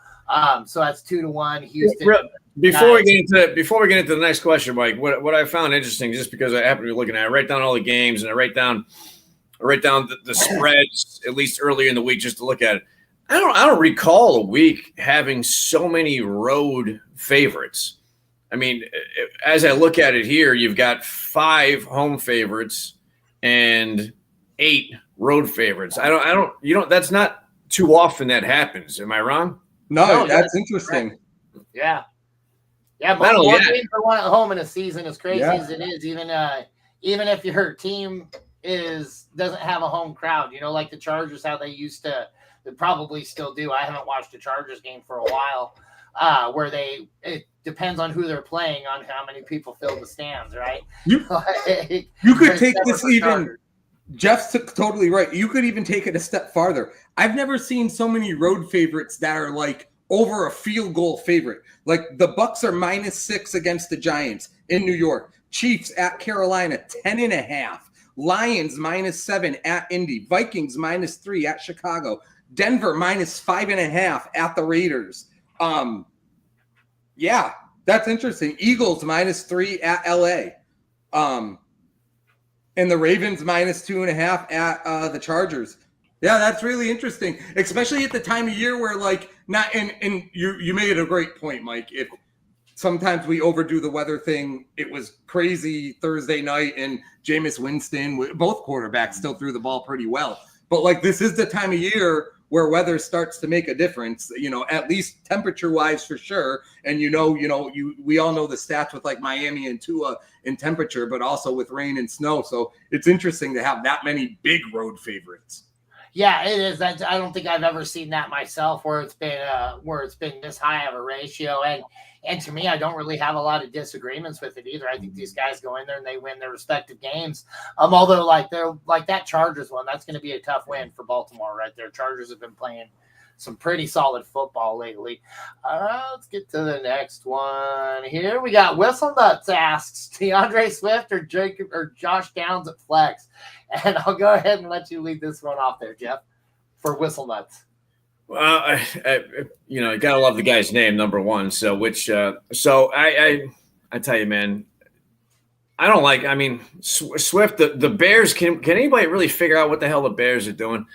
So that's 2-1 Houston. Before we get into the next question, Mike, what I found interesting, just because I happen to be looking at it, I write down all the games and I write down the spreads, at least earlier in the week, just to look at it. I don't recall a week having so many road favorites. I mean, as I look at it here, you've got 5 home favorites and 8 road favorites. That's not too often that happens. Am I wrong? No, that's interesting. Correct. Yeah, but more games are won at home in a season, as crazy as it is, even if your team doesn't have a home crowd, you know, like the Chargers, how they used to, they probably still do. I haven't watched a Chargers game for a while, where it depends on who they're playing on how many people fill the stands, right? You could take this even. Jeff's totally right. You could even take it a step farther. I've never seen so many road favorites that are like over a field goal favorite. Like the Bucks are -6 against the Giants in New York. Chiefs at Carolina, 10.5. Lions -7 at Indy. Vikings -3 at Chicago. Denver -5.5 at the Raiders. Yeah, that's interesting. Eagles -3 at LA. And the Ravens -2.5 at the Chargers. Yeah, that's really interesting, especially at the time of year where, like, not and you made a great point, Mike. If sometimes we overdo the weather thing, it was crazy Thursday night, and Jameis Winston, both quarterbacks, still threw the ball pretty well. But like, this is the time of year where weather starts to make a difference. You know, at least temperature-wise for sure. And we all know the stats with like Miami and Tua in temperature, but also with rain and snow. So it's interesting to have that many big road favorites. Yeah, it is. I don't think I've ever seen that myself, where it's been this high of a ratio. And to me, I don't really have a lot of disagreements with it either. I think these guys go in there and they win their respective games. Although they're like that Chargers one, that's going to be a tough win for Baltimore right there. Chargers have been playing some pretty solid football lately. Let's get to the next one. Here we got Whistle Nuts asks DeAndre Swift or Josh Downs at flex. And I'll go ahead and let you lead this one off there, Jeff, for Whistle Nuts. Well, I gotta love the guy's name, number one. So I tell you, man, I don't like. I mean, Swift. The Bears. Can anybody really figure out what the hell the Bears are doing?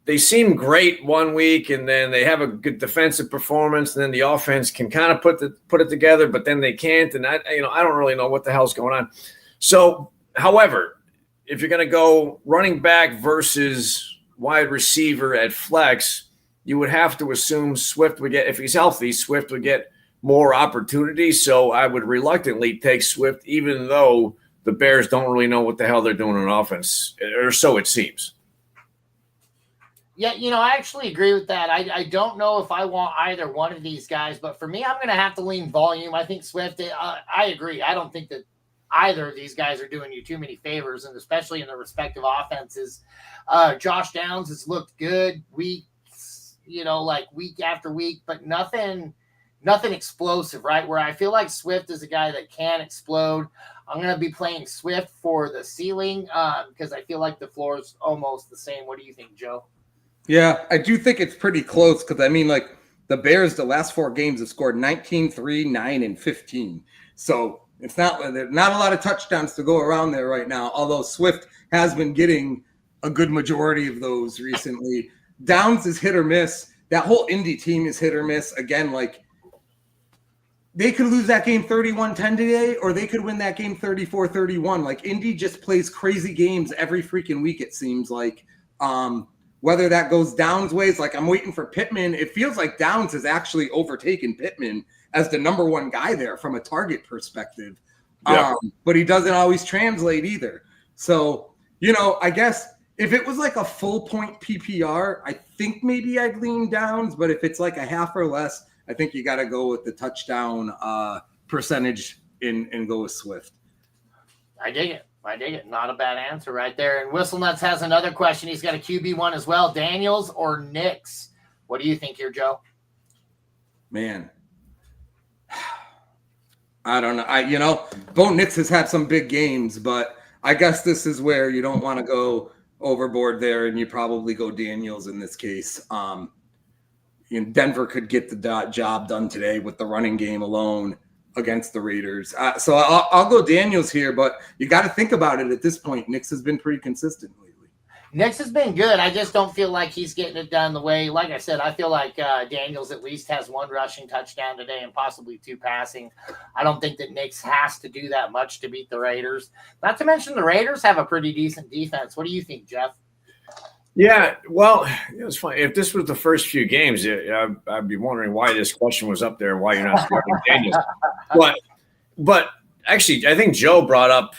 They seem great one week, and then they have a good defensive performance, and then the offense can kind of put it together, but then they can't. And I don't really know what the hell's going on. So, however, if you're going to go running back versus wide receiver at flex, you would have to assume Swift would get, if he's healthy, Swift would get more opportunities. So I would reluctantly take Swift, even though the Bears don't really know what the hell they're doing on offense, or so it seems. Yeah, I actually agree with that. I don't know if I want either one of these guys, but for me, I'm going to have to lean volume. I think Swift, I agree. I don't think that either of these guys are doing you too many favors, and especially in their respective offenses. Josh Downs has looked good weeks, like week after week, but nothing explosive, right? Where I feel like Swift is a guy that can explode. I'm going to be playing Swift for the ceiling because I feel like the floor is almost the same. What do you think, Joe? Yeah, I do think it's pretty close because, the Bears, the last 4 games have scored 19, 3, 9, and 15. So it's not a lot of touchdowns to go around there right now, although Swift has been getting a good majority of those recently. Downs is hit or miss. That whole Indy team is hit or miss. Again, they could lose that game 31-10 today, or they could win that game 34-31. Indy just plays crazy games every freaking week, it seems like. Whether that goes Downs' ways, I'm waiting for Pittman. It feels like Downs has actually overtaken Pittman as the number 1 guy there from a target perspective. Yeah. But he doesn't always translate either. So, I guess if it was a full point PPR, I think maybe I'd lean Downs. But if it's a half or less, I think you got to go with the touchdown percentage and go with Swift. I dig it. Not a bad answer right there. And Whistle Nuts has another question. He's got a QB1 as well. Daniels or Nix? What do you think here, Joe? Man, I don't know. Bo Nix has had some big games, but I guess this is where you don't want to go overboard there, and you probably go Daniels in this case. Denver could get the job done today with the running game alone against the Raiders. So I'll go Daniels here, but you got to think about it at this point. Nix has been pretty consistent lately. Nix has been good. I just don't feel like he's getting it done the way, like I said, I feel like Daniels at least has 1 rushing touchdown today and possibly 2 passing. I don't think that Nix has to do that much to beat the Raiders. Not to mention the Raiders have a pretty decent defense. What do you think, Jeff? Yeah, well, it's funny. If this was the first few games, I'd be wondering why this question was up there and why you're not starting Daniels. But actually, I think Joe brought up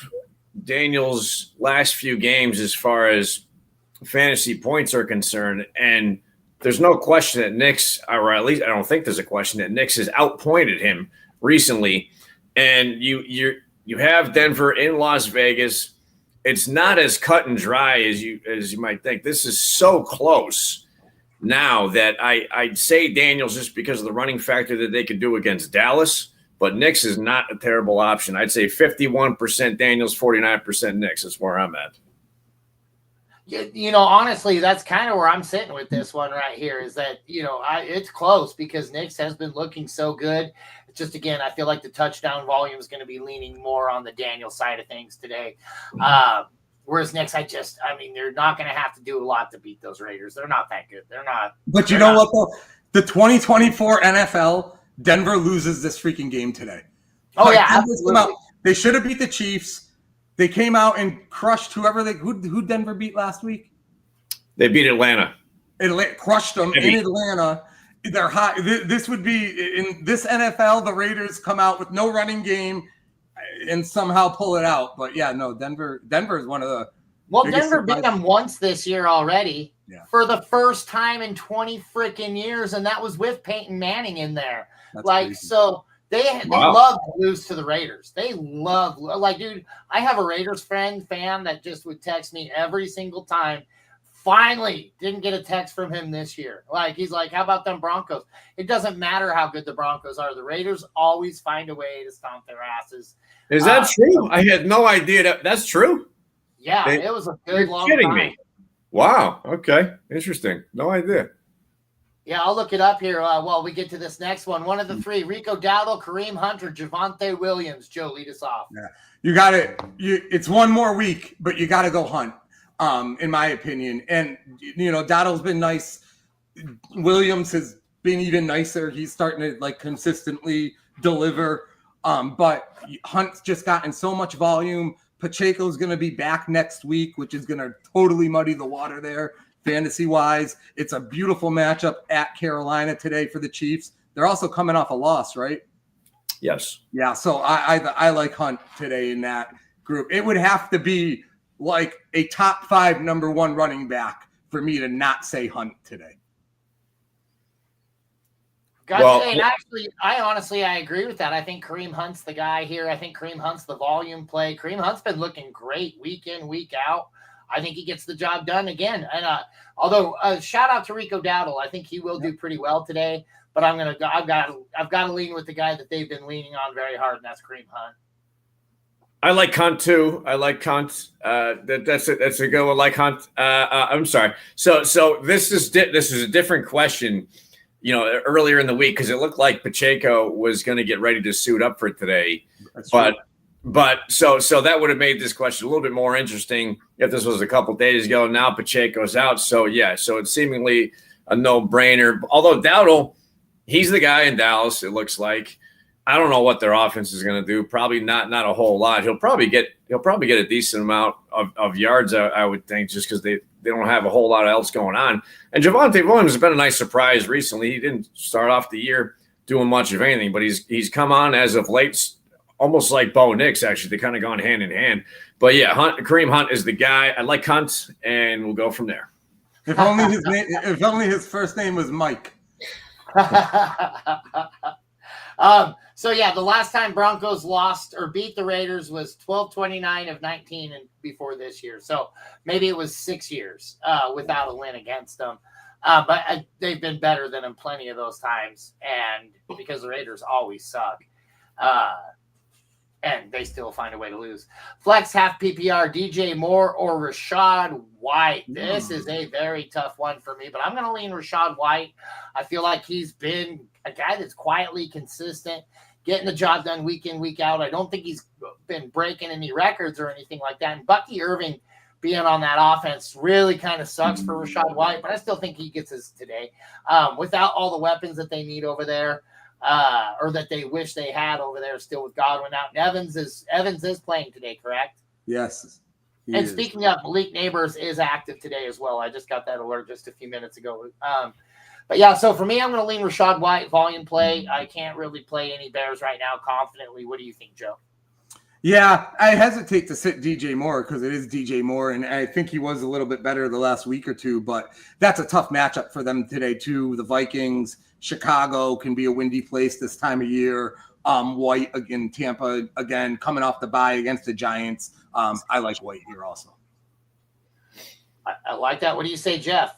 Daniels' last few games as far as fantasy points are concerned, and there's no question that Nix, or at least I don't think there's a question that Nix has outpointed him recently. And you have Denver in Las Vegas. It's not as cut and dry as you might think. This is so close now that I'd say Daniels just because of the running factor that they could do against Dallas, but Nix is not a terrible option. I'd say 51% Daniels, 49% Nix is where I'm at. Honestly, that's kind of where I'm sitting with this one right here is that, it's close because Nix has been looking so good. It's just, again, I feel like the touchdown volume is going to be leaning more on the Daniel side of things today. Whereas Nix, they're not going to have to do a lot to beat those Raiders. They're not that good. They're not. But you know what, though? The 2024 NFL, Denver loses this freaking game today. Oh, yeah, absolutely. They should have beat the Chiefs. They came out and crushed who Denver beat last week? They beat Atlanta. Crushed them in Atlanta. They're hot. This would be in this NFL. The Raiders come out with no running game and somehow pull it out. But yeah, no, Denver is one of the. Well, Denver beat them once this year already for the first time in 20 freaking years, and that was with Peyton Manning in there. That's crazy. So. They love to lose to the Raiders. They love, dude, I have a Raiders fan that just would text me every single time. Finally, didn't get a text from him this year. He's like, how about them Broncos? It doesn't matter how good the Broncos are. The Raiders always find a way to stomp their asses. Is that true? I had no idea that's true. Yeah, it was a good long kidding time. Me. Wow. Okay. Interesting. No idea. Yeah, I'll look it up here while we get to this next one. One of the 3, Rico Dowdle, Kareem Hunt, or Javonte Williams. Joe, lead us off. Yeah, you got it. It's one more week, but you got to go Hunt, in my opinion. And, Dowdle's been nice. Williams has been even nicer. He's starting to, consistently deliver. But Hunt's just gotten so much volume. Pacheco's going to be back next week, which is going to totally muddy the water there. fantasy-wise. It's a beautiful matchup at Carolina today for the Chiefs. They're also coming off a loss, right? Yes. Yeah, so I like Hunt today in that group. It would have to be like a top 5 number 1 running back for me to not say Hunt today. And actually, I agree with that. I think Kareem Hunt's the guy here. I think Kareem Hunt's the volume play. Kareem Hunt's been looking great week in, week out. I think he gets the job done again. And although shout out to Rico Dowdle, I think he will do pretty well today. But I've got to lean with the guy that they've been leaning on very hard, and that's Kareem Hunt. I like Hunt too. I like Hunt. That's a good one. Like Hunt. I'm sorry. So this is a different question. Earlier in the week, because it looked like Pacheco was going to get ready to suit up for today. That's but true. But so that would have made this question a little bit more interesting if this was a couple days ago. Now Pacheco's out. So it's seemingly a no-brainer. Although Dowdle, he's the guy in Dallas, it looks like. I don't know what their offense is going to do. Probably not a whole lot. He'll probably get a decent amount of yards, I would think, just because they don't have a whole lot else going on. And Javonte Williams has been a nice surprise recently. He didn't start off the year doing much of anything, but he's come on as of late, almost like Bo Nix, actually. They kind of gone hand in hand. But yeah, Kareem Hunt is the guy. I like Hunt, and we'll go from there. If only his first name was Mike. So yeah, the last time Broncos lost or beat the Raiders was 12/29 of 19 and before this year. So maybe it was 6 years without a win against them. But they've been better than them plenty of those times, and because the Raiders always suck. And they still find a way to lose. Flex half PPR, DJ Moore or Rashad White. This is a very tough one for me, but I'm going to lean Rashad White. I feel like he's been a guy that's quietly consistent, getting the job done week in, week out. I don't think he's been breaking any records or anything like that. And Bucky Irving being on that offense really kind of sucks for Rashad White, but I still think he gets his today. Without all the weapons that they need over there, or that they wish they had over there still with Godwin out. And Evans is playing today, correct? Yes. And speaking of, Malik Neighbors is active today as well. I just got that alert just a few minutes ago. But yeah, so for me, I'm going to lean Rashad White, volume play. I can't really play any Bears right now confidently. What do you think, Joe? Yeah, I hesitate to sit DJ Moore because it is DJ Moore, and I think he was a little bit better the last week or two, but that's a tough matchup for them today too. The Vikings, Chicago can be a windy place this time of year. White again, Tampa again, coming off the bye against the Giants. I like White here also. I like that. What do you say, Jeff?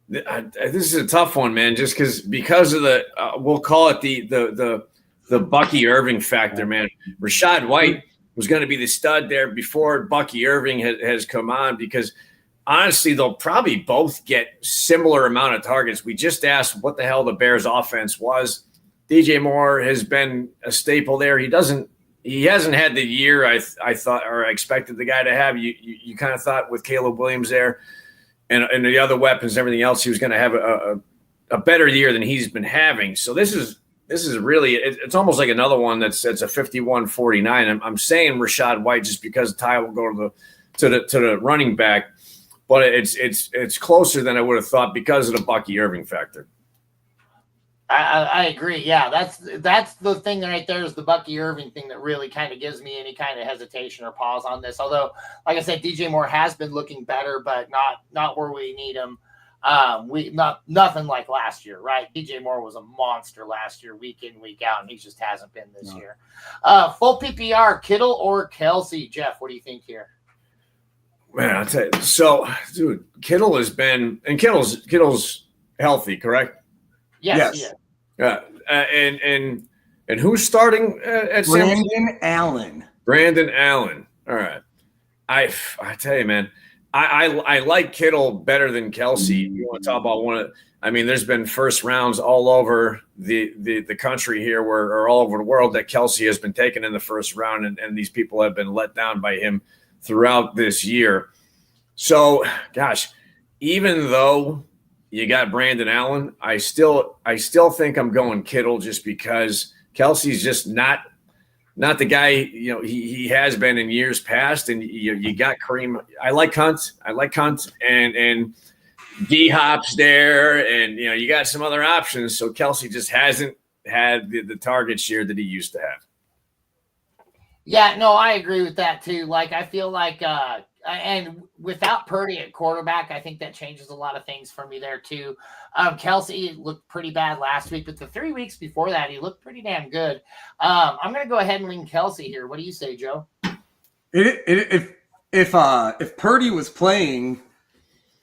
This is a tough one, man, just because of the we'll call it the Bucky Irving factor, man. Rashad White was going to be the stud there before Bucky Irving has come on, because honestly, they'll probably both get similar amount of targets. We just asked what the hell the Bears offense was. DJ Moore has been a staple there. He hasn't had the year I thought or I expected the guy to have. You kind of thought with Caleb Williams there and the other weapons and everything else, he was going to have a better year than he's been having. So this is really, it's almost like another one that's a 51-49. I'm saying Rashad White just because Ty will go to the running back, but it's closer than I would have thought because of the Bucky Irving factor. I agree. Yeah, that's the thing right there is the Bucky Irving thing that really kind of gives me any kind of hesitation or pause on this. Although, like I said, DJ Moore has been looking better, but not where we need him. Nothing like last year, right? DJ Moore was a monster last year, week in, week out, and he just hasn't been this year. Full PPR, Kittle or Kelsey? Jeff, what do you think here? Man, I'll tell you. So, dude, Kittle has been, and Kittle's healthy, correct? Yes. Yeah. And who's starting at Brandon Allen? Brandon Allen. All right. I tell you, man, I like Kittle better than Kelsey. You want to talk about there's been first rounds all over the country here or all over the world that Kelsey has been taken in the first round, and these people have been let down by him throughout this year. So, gosh, even though you got Brandon Allen, I still think I'm going Kittle just because Kelsey's just not the guy, he has been in years past, and you got Kareem. I like Hunt, and D-Hop's there, and you got some other options. So Kelsey just hasn't had the target share that he used to have. Yeah, no, I agree with that too. Like, I feel like, and without Purdy at quarterback, I think that changes a lot of things for me there too. Kelsey looked pretty bad last week, but the 3 weeks before that, he looked pretty damn good. I'm going to go ahead and lean Kelsey here. What do you say, Joe? If Purdy was playing,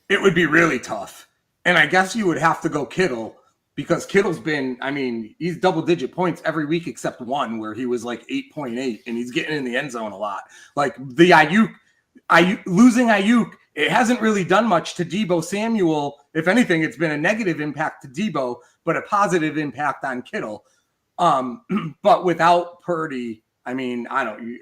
it would be really tough. And I guess you would have to go Kittle, because Kittle's been, he's double-digit points every week except one where he was like 8.8, and he's getting in the end zone a lot. Like the losing Ayuk, it hasn't really done much to Deebo Samuel. If anything, it's been a negative impact to Deebo, but a positive impact on Kittle. But without Purdy, I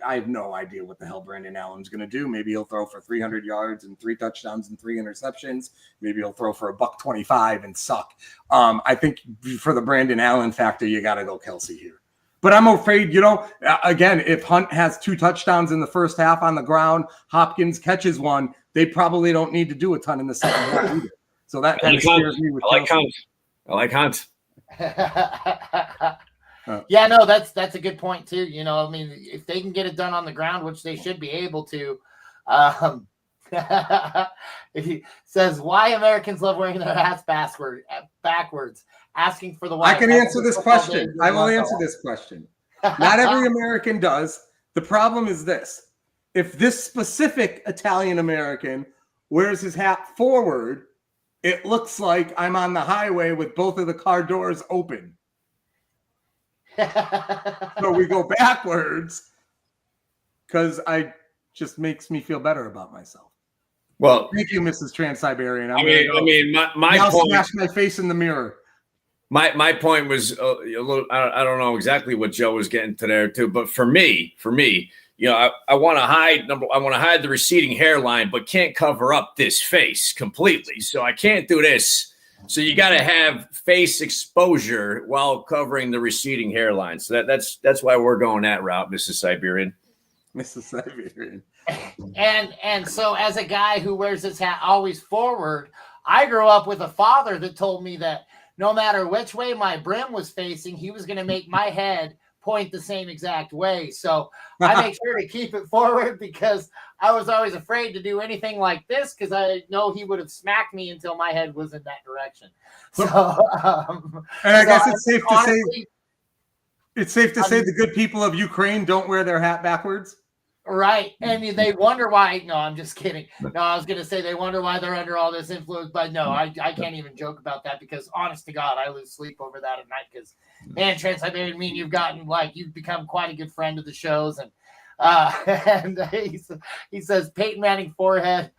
have no idea what the hell Brandon Allen's going to do. Maybe he'll throw for 300 yards and 3 touchdowns and 3 interceptions. Maybe he'll throw for $125 and suck. I think for the Brandon Allen factor, you got to go Kelsey here. But I'm afraid, again, if Hunt has 2 touchdowns in the first half on the ground, Hopkins catches one, they probably don't need to do a ton in the second half either. So that kind of scares me with Kelsey. I like Hunt. Yeah, no, that's a good point too. If they can get it done on the ground, which they should be able to. He says, why Americans love wearing their hats backwards, asking for the white. I can answer this question. I will answer this question. Not every American does. The problem is this. If this specific Italian American wears his hat forward, it looks like I'm on the highway with both of the car doors open. So we go backwards because just makes me feel better about myself. Well, thank you, Mrs. Trans-Siberian. My point. Smash my face in the mirror. My point was a little. I don't know exactly what Joe was getting to there too, but for me, I want to hide. I want to hide the receding hairline, but can't cover up this face completely. So I can't do this. So you got to have face exposure while covering the receding hairline. So that's why we're going that route, Mrs. Siberian. Mrs. Siberian. And so as a guy who wears his hat always forward, I grew up with a father that told me that no matter which way my brim was facing, he was going to make my head point the same exact way. So I make sure to keep it forward because I was always afraid to do anything like this because I know he would have smacked me until my head was in that direction. So, and I guess it's safe to say the good people of Ukraine don't wear their hat backwards. Right. And they wonder why. No, I'm just kidding. No, I was going to say they wonder why they're under all this influence. But no, I can't even joke about that because honest to God, I lose sleep over that at night because, man, Trans-Siberian, you've become quite a good friend of the shows. And he says Peyton Manning forehead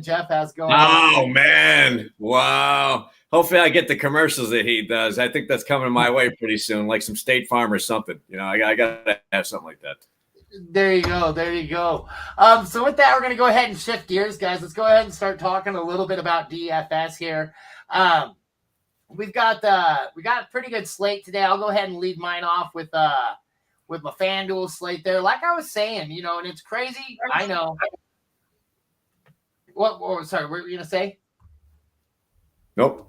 Jeff has going. Oh, man. Wow. Hopefully I get the commercials that he does. I think that's coming my way pretty soon, like some State Farm or something. I got to have something like that. There you go. So with that, we're going to go ahead and shift gears, guys. Let's go ahead and start talking a little bit about DFS here. We got a pretty good slate today. I'll go ahead and lead mine off with my FanDuel slate there. Like I was saying, and it's crazy. I know. Sorry, what were you going to say? Nope.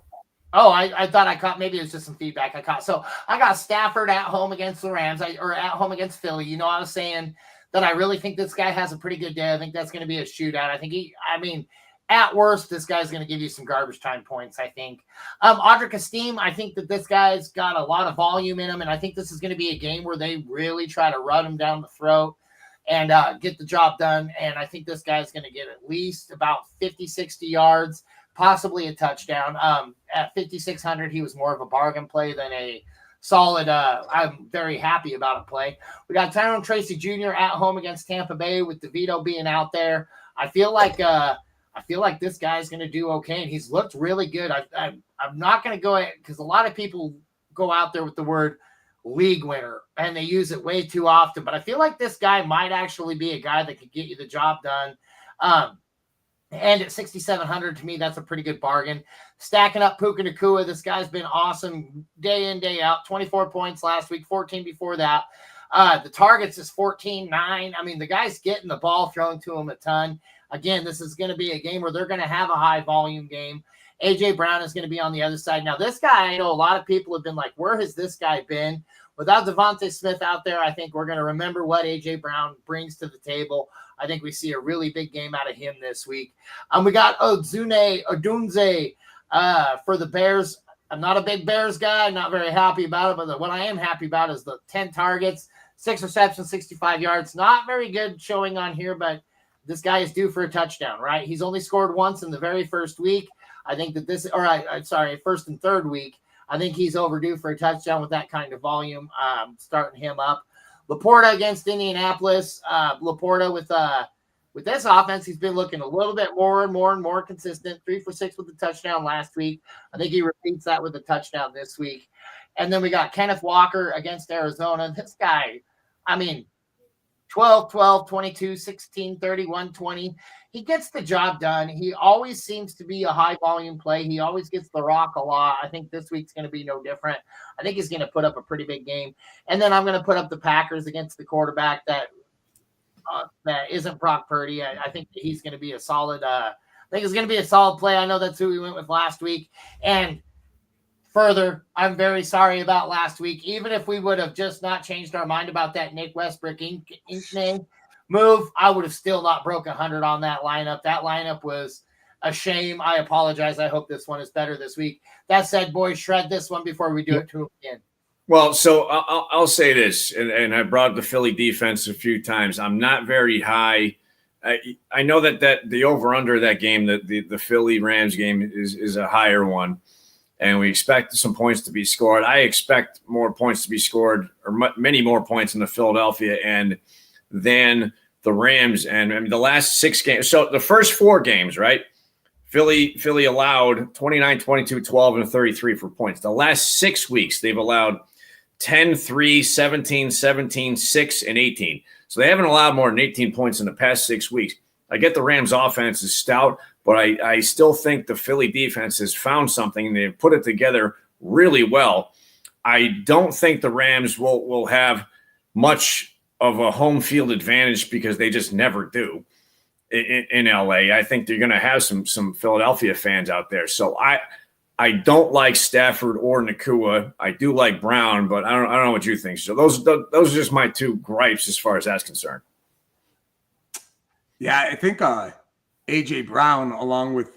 Oh, I thought I caught. Maybe it was just some feedback I caught. So I got Stafford at home against the Rams, or at home against Philly. I was saying that I really think this guy has a pretty good day. I think that's going to be a shootout. I think at worst, this guy's going to give you some garbage time points, I think. Audric Esteem, I think that this guy's got a lot of volume in him, and I think this is going to be a game where they really try to run him down the throat and get the job done. And I think this guy's going to get at least about 50, 60 yards. Possibly a touchdown. At 5,600, he was more of a bargain play than a solid. I'm very happy about a play. We got Tyrone Tracy Jr. at home against Tampa Bay with DeVito being out there. I feel like this guy's going to do okay, and he's looked really good. I'm not going to go because a lot of people go out there with the word league winner, and they use it way too often. But I feel like this guy might actually be a guy that could get you the job done. And at 6,700, to me, that's a pretty good bargain. Stacking up Puka Nacua, this guy's been awesome day in, day out. 24 points last week, 14 before that. The targets is 14-9. I mean, the guy's getting the ball thrown to him a ton. Again, this is going to be a game where they're going to have a high volume game. A.J. Brown is going to be on the other side. Now, this guy, I know a lot of people have been like, where has this guy been? Without Devontae Smith out there, I think we're going to remember what A.J. Brown brings to the table. I think we see a really big game out of him this week. We got Odunze for the Bears. I'm not a big Bears guy. Not very happy about it, but what I am happy about is the 10 targets, 6 receptions, 65 yards. Not very good showing on here, but this guy is due for a touchdown, right? He's only scored once in the very first week. I think that first and third week. I think he's overdue for a touchdown with that kind of volume, starting him up. Laporta against Indianapolis. Laporta with this offense, he's been looking a little bit more and more consistent. 3 for 6 with the touchdown last week. I think he repeats that with a touchdown this week. And then we got Kenneth Walker against Arizona. This guy, I mean, 12, 22, 16, 31, 20. He gets the job done. He always seems to be a high volume play. He always gets the rock a lot. I think this week's going to be no different. I think he's going to put up a pretty big game. And then I'm going to put up the Packers against the quarterback that isn't Brock Purdy. I think he's going to be a solid play. I know that's who we went with last week. And further, I'm very sorry about last week. Even if we would have just not changed our mind about that Nick Westbrook Inc. name move, I would have still not broke 100 on that lineup. That lineup was a shame. I apologize. I hope this one is better this week. That said, boys, shred this one before we do it to him again. Well, so I'll say this, and I brought the Philly defense a few times. I'm not very high. I know that the over-under that game, the Philly-Rams game, is a higher one, and we expect some points to be scored. I expect more points to be scored, or many more points in the Philadelphia end than the Rams. And I mean, the last 6 games. So the first 4 games, right? Philly allowed 29, 22, 12, and 33 for points. The last 6 weeks, they've allowed 10, 3, 17, 17, 6, and 18. So they haven't allowed more than 18 points in the past 6 weeks. I get the Rams offense is stout, but I still think the Philly defense has found something, and they've put it together really well. I don't think the Rams will have much of a home field advantage because they just never do in LA. I think they're going to have some Philadelphia fans out there. So I don't like Stafford or Nakua. I do like Brown, but I don't know what you think. So those are just my 2 gripes as far as that's concerned. Yeah, I think A.J. Brown, along with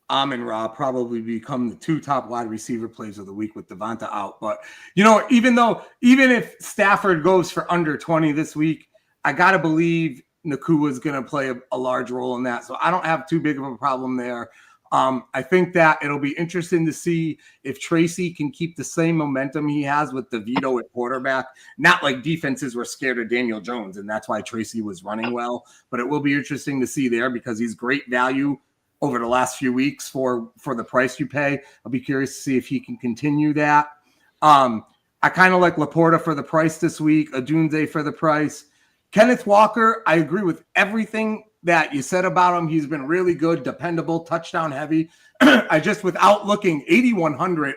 Amon-Ra, probably become the 2 top wide receiver plays of the week with Devonta out. But, even if Stafford goes for under 20 this week, I got to believe Nakua is going to play a large role in that. So I don't have too big of a problem there. I think that it'll be interesting to see if Tracy can keep the same momentum he has with DeVito at quarterback. Not like defenses were scared of Daniel Jones, and that's why Tracy was running well. But it will be interesting to see there because he's great value over the last few weeks for the price you pay. I'll be curious to see if he can continue that. I kind of like Laporta for the price this week, Odunze for the price. Kenneth Walker, I agree with everything that you said about him. He's been really good, dependable, touchdown heavy. I just, without looking, 8,100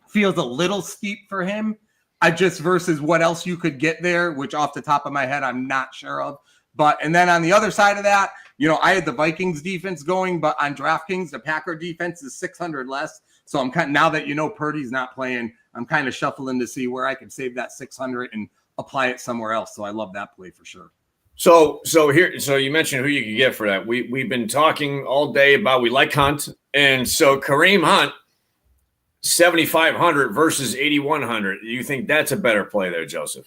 feels a little steep for him. Versus what else you could get there, which off the top of my head, I'm not sure of. And then on the other side of that, I had the Vikings defense going, but on DraftKings, the Packer defense is 600 less. So I'm now that Purdy's not playing, I'm kind of shuffling to see where I can save that 600 and apply it somewhere else. So I love that play for sure. So you mentioned who you could get for that. We've been talking all day about we like Hunt, and so Kareem Hunt, 7,500 versus 8,100. You think that's a better play there, Joseph?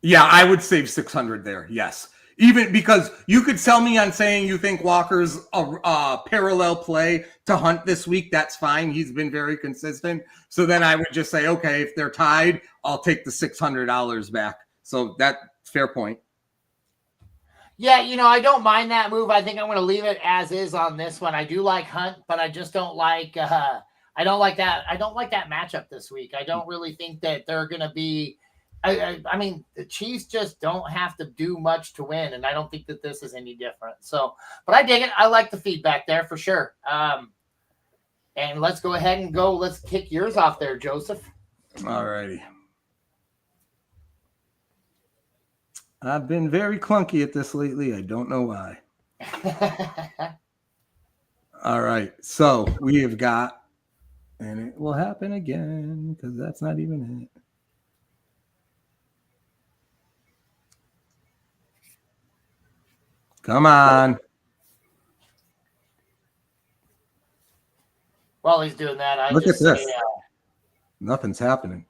Yeah, I would save 600 there. Yes, even because you could sell me on saying you think Walker's a parallel play to Hunt this week. That's fine. He's been very consistent. So then I would just say, okay, if they're tied, I'll take the $600 back. So that. Fair point. Yeah, I don't mind that move. I think I'm going to leave it as is on this one. I do like Hunt, but I just don't like I don't like that matchup this week. I don't really think that they're going to be I mean, the Chiefs just don't have to do much to win, and I don't think that this is any different. So, but I dig it. I like the feedback there for sure. And let's go ahead and let's kick yours off there, Joseph. All righty. I've been very clunky at this lately. I don't know why. All right. So we have got, and it will happen again because that's not even it. Come on. While he's doing that, Look at this. Nothing's happening.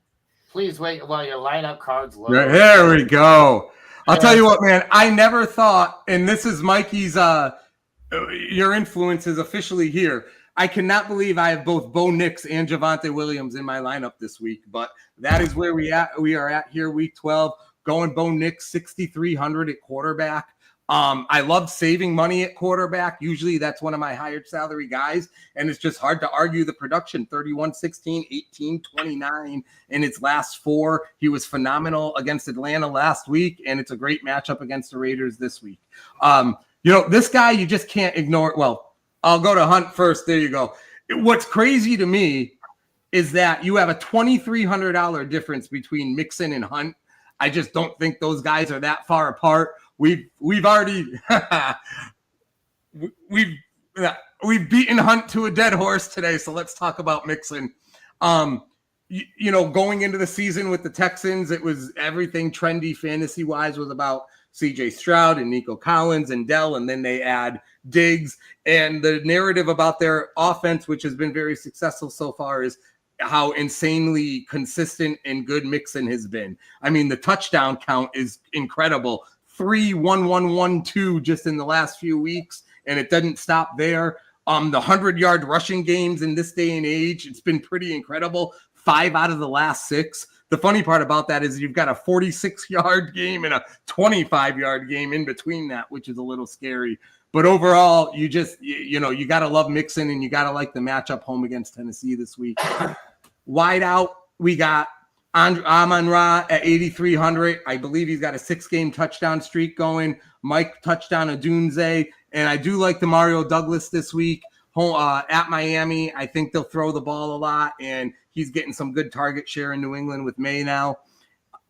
Please wait while your lineup cards load. There we go. I'll tell you what, man. I never thought, and this is Mikey's. Your influence is officially here. I cannot believe I have both Bo Nix and Javonte Williams in my lineup this week, but that is where we are at here, week 12. Going Bo Nix 6,300 at quarterback. I love saving money at quarterback. Usually that's one of my higher salary guys, and it's just hard to argue the production. 31-16, 18-29 in its last 4. He was phenomenal against Atlanta last week, and it's a great matchup against the Raiders this week. This guy you just can't ignore. Well, I'll go to Hunt first. There you go. What's crazy to me is that you have a $2,300 difference between Mixon and Hunt. I just don't think those guys are that far apart. We've already we've beaten Hunt to a dead horse today, so let's talk about Mixon. Going into the season with the Texans, it was everything trendy fantasy wise was about CJ Stroud and Nico Collins and Dell, and then they add Diggs. And the narrative about their offense, which has been very successful so far, is how insanely consistent and good Mixon has been. I mean, the touchdown count is incredible. 3, 1, 1, 1, 2 just in the last few weeks, and it doesn't stop there. The 100-yard rushing games in this day and age, it's been pretty incredible. 5 out of the last 6. The funny part about that is you've got a 46-yard game and a 25-yard game in between that, which is a little scary. But overall, you got to love Mixon, and you got to like the matchup home against Tennessee this week. Wide out, we got Amon-Ra at 8,300. I believe he's got a 6-game touchdown streak going. Mike touchdown Odunze. And I do like the Mario Douglas this week at Miami. I think they'll throw the ball a lot, and he's getting some good target share in New England with May now.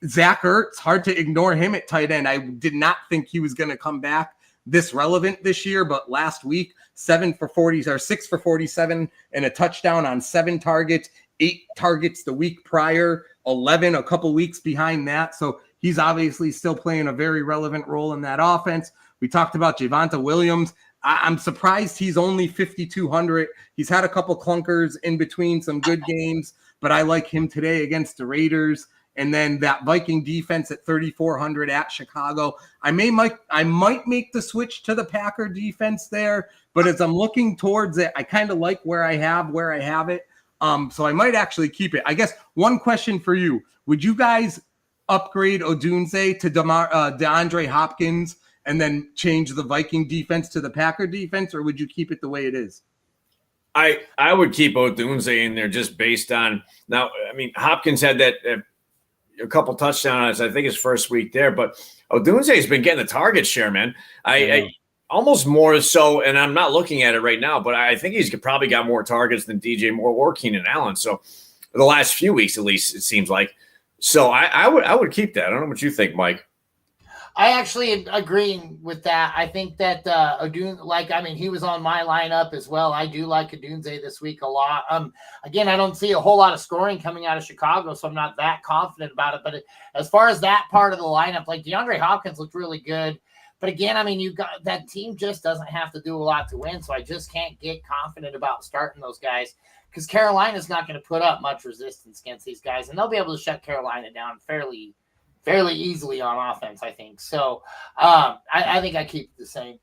Zach Ertz, hard to ignore him at tight end. I did not think he was going to come back this relevant this year, but last week, 6 for 47 and a touchdown on 7 targets, 8 targets the week prior, 11 a couple weeks behind that. So he's obviously still playing a very relevant role in that offense. We talked about Javonte Williams. I'm surprised he's only 5,200. He's had a couple clunkers in between some good games, but I like him today against the Raiders. And then that Viking defense at 3,400 at Chicago. I might make the switch to the Packer defense there, but as I'm looking towards it, I kind of like where I have it. So I might actually keep it. I guess one question for you: would you guys upgrade Odunze to DeAndre Hopkins and then change the Viking defense to the Packer defense, or would you keep it the way it is? I would keep Odunze in there just based on now. I mean, Hopkins had that a couple touchdowns, I think his first week there, but Odunze has been getting the target share, man. I almost more so, and I'm not looking at it right now, but I think he's probably got more targets than DJ Moore or Keenan Allen. So the last few weeks, at least, it seems like. So I would keep that. I don't know what you think, Mike. I actually agree with that. I think that he was on my lineup as well. I do like Odunze this week a lot. Again, I don't see a whole lot of scoring coming out of Chicago, so I'm not that confident about it. But as far as that part of the lineup, like DeAndre Hopkins looked really good. But again, I mean, you got that team just doesn't have to do a lot to win. So I just can't get confident about starting those guys because Carolina's not going to put up much resistance against these guys, and they'll be able to shut Carolina down fairly easily on offense, I think. So I think I keep it the same.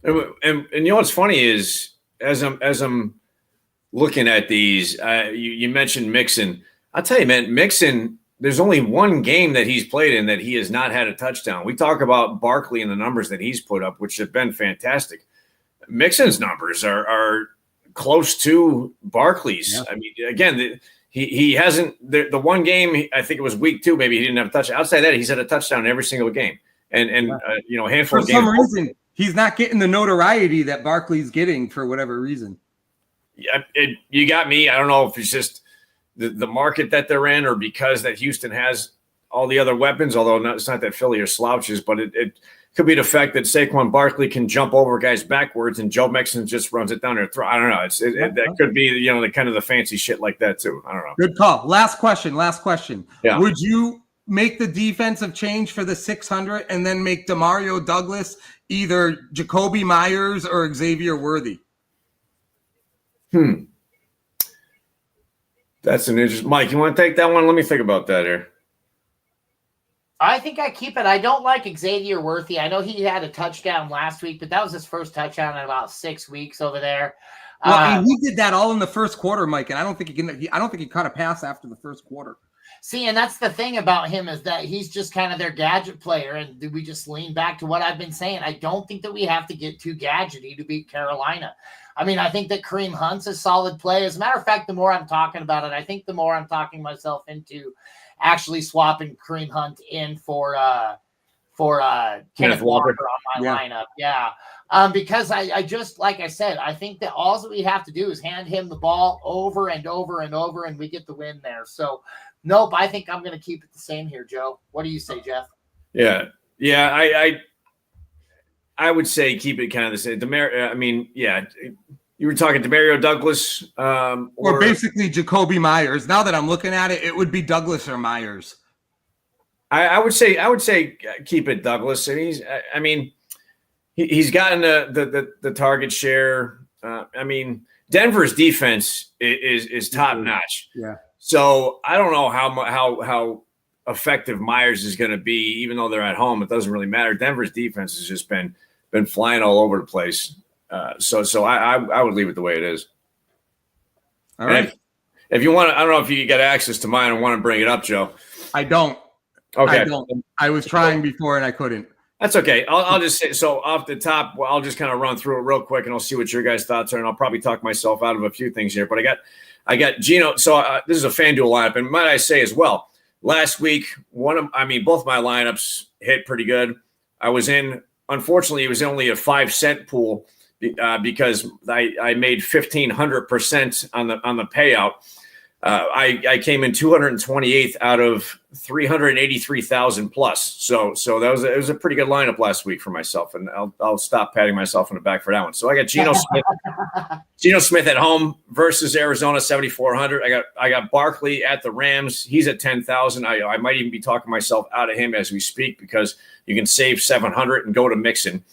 And you know what's funny is as I'm looking at these, you mentioned Mixon. I'll tell you, man, Mixon, there's only one game that he's played in that he has not had a touchdown. We talk about Barkley and the numbers that he's put up, which have been fantastic. Mixon's numbers are close to Barkley's. Yeah. I mean, again, he hasn't the one game, I think it was week 2, maybe he didn't have a touchdown. Outside of that, he's had a touchdown in every single game. And a handful of games. For some reason, he's not getting the notoriety that Barkley's getting for whatever reason. Yeah, you got me. I don't know if it's just the market that they're in or because that Houston has all the other weapons, although it's not that Philly are slouches, but it could be the fact that Saquon Barkley can jump over guys backwards and Joe Mixon just runs it down their throat. I don't know. That could be, the kind of the fancy shit like that too. I don't know. Good call. Last question. Yeah. Would you make the defensive change for the 600 and then make Demario Douglas either Jacoby Myers or Xavier Worthy? That's an interesting. Mike, you want to take that one? Let me think about that here. I think I keep it. I don't like Xavier Worthy. I know he had a touchdown last week, but that was his first touchdown in about 6 weeks over there. Well, he did that all in the first quarter, Mike, and I don't think he caught a pass after the first quarter. See, and that's the thing about him is that he's just kind of their gadget player, and we just lean back to what I've been saying. I don't think that we have to get too gadgety to beat Carolina. I mean, I think that Kareem Hunt's a solid play. As a matter of fact, the more I'm talking about it, I think the more I'm talking myself into actually swapping Kareem Hunt in for Kenneth Walker on my lineup. Yeah. Because I just, like I said, I think that all that we have to do is hand him the ball over and over and over, and we get the win there. So, nope, I think I'm going to keep it the same here, Joe. What do you say, Jeff? Yeah. I would say keep it kind of the same. You were talking Demario Douglas, or basically Jacoby Myers. Now that I'm looking at it, it would be Douglas or Myers. I would say keep it Douglas, and he's gotten the target share. Denver's defense is top notch. Yeah. So I don't know how effective Myers is going to be, even though they're at home. It doesn't really matter. Denver's defense has just been flying all over the place. So I would leave it the way it is. All right. If you want to, I don't know if you get access to mine and want to bring it up, Joe. I don't. Okay. I don't. I was trying before and I couldn't. That's okay. I'll just say, so off the top, I'll just kind of run through it real quick and I'll see what your guys' thoughts are. And I'll probably talk myself out of a few things here, but I got Gino. So this is a FanDuel lineup. And might I say as well, last week, both my lineups hit pretty good. Unfortunately, it was only a 5-cent pool because I made 1,500% on the payout. I came in 228th out of 383,000 plus. So it was a pretty good lineup last week for myself, and I'll stop patting myself on the back for that one. So I got Geno Smith at home versus Arizona 7,400. I got Barkley at the Rams. He's at 10,000. I might even be talking myself out of him as we speak because you can save 700 and go to Mixon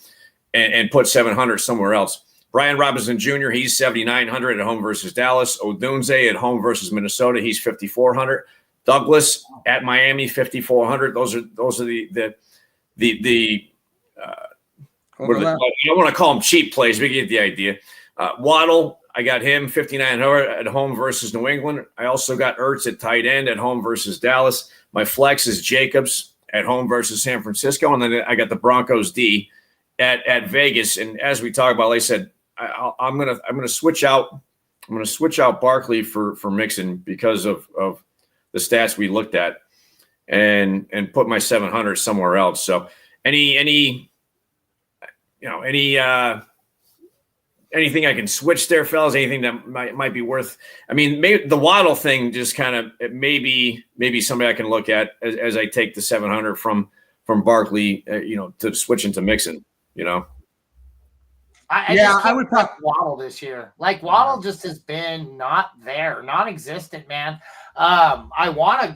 and put 700 somewhere else. Brian Robinson Jr., he's 7,900 at home versus Dallas. Odunze at home versus Minnesota, he's 5,400. Douglas at Miami, 5,400. Those are the I don't want to call them cheap plays, but you get the idea. Waddle, I got him 5,900 at home versus New England. I also got Ertz at tight end at home versus Dallas. My flex is Jacobs at home versus San Francisco, and then I got the Broncos D at Vegas. And as we talk about, like I said, I'm gonna switch out. I'm gonna switch out Barkley for Mixon because of the stats we looked at, and put my 700 somewhere else. So anything I can switch there, fellas? Anything that might be worth? Maybe the Waddle thing just kind of maybe somebody I can look at as I take the 700 from Barkley, to switch into Mixon. I would talk Waddle this year. Like Waddle just has been not there, non-existent, man. I want to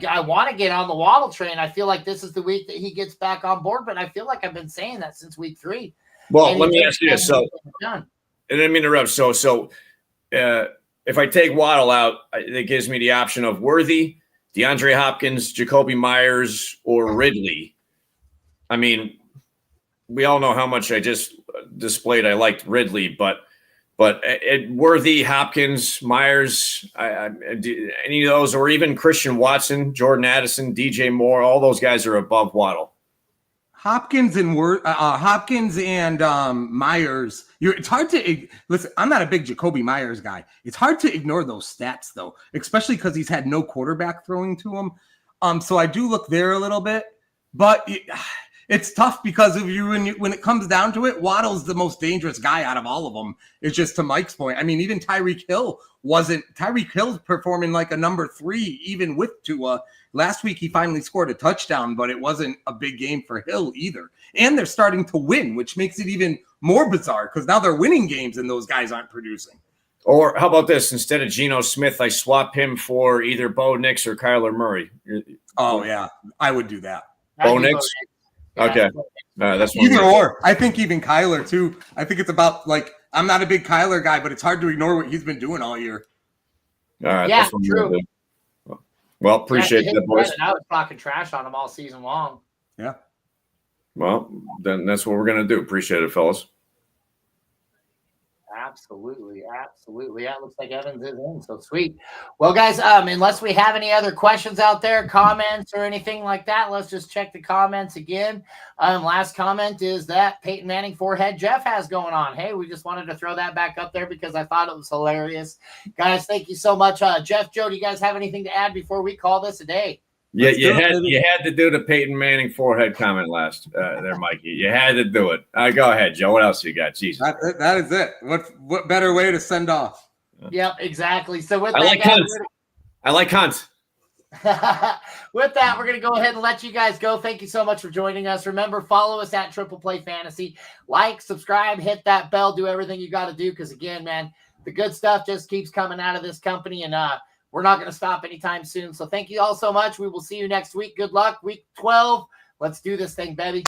get on the Waddle train. I feel like this is the week that he gets back on board, but I feel like I've been saying that since week 3. Well, let me ask you this. So, and I mean to interrupt. So if I take Waddle out, it gives me the option of Worthy, DeAndre Hopkins, Jacoby Myers, or Ridley. We all know how much I just displayed. I liked Ridley, but Worthy, Hopkins, Myers, any of those, or even Christian Watson, Jordan Addison, DJ Moore, all those guys are above Waddle. Hopkins and Myers. It's hard to listen. I'm not a big Jacoby Myers guy. It's hard to ignore those stats though, especially because he's had no quarterback throwing to him. So I do look there a little bit, but it's tough because of when it comes down to it, Waddle's the most dangerous guy out of all of them. It's just to Mike's point. Even Tyreek Hill Hill's performing like a number 3, even with Tua. Last week he finally scored a touchdown, but it wasn't a big game for Hill either. And they're starting to win, which makes it even more bizarre because now they're winning games and those guys aren't producing. Or how about this? Instead of Geno Smith, I swap him for either Bo Nix or Kyler Murray. Oh, yeah. I would do that. Bo Nix? Okay. That's either or. I think even Kyler, too. I think it's about, like, I'm not a big Kyler guy, but it's hard to ignore what he's been doing all year. All right. Yeah, true. Well, appreciate that, boys. I was talking trash on him all season long. Yeah. Well, then that's what we're going to do. Appreciate it, fellas. Absolutely. Yeah, it looks like Evans is in, so sweet. Well, guys, unless we have any other questions out there, comments or anything like that, let's just check the comments again. Last comment is that Peyton Manning forehead Jeff has going on. Hey, we just wanted to throw that back up there because I thought it was hilarious. Guys, thank you so much. Jeff, Joe, do you guys have anything to add before we call this a day? Yeah, you had to do the Peyton Manning forehead comment last there, Mikey. You had to do it. Go ahead, Joe. What else you got? Jesus, that is it. What better way to send off? Yep, exactly. So with I like Hunt. With that, we're going to go ahead and let you guys go. Thank you so much for joining us. Remember, follow us at Triple Play Fantasy. Like, subscribe, hit that bell, do everything you got to do because, again, man, the good stuff just keeps coming out of this company, and we're not going to stop anytime soon. So thank you all so much. We will see you next week. Good luck. Week 12. Let's do this thing, baby.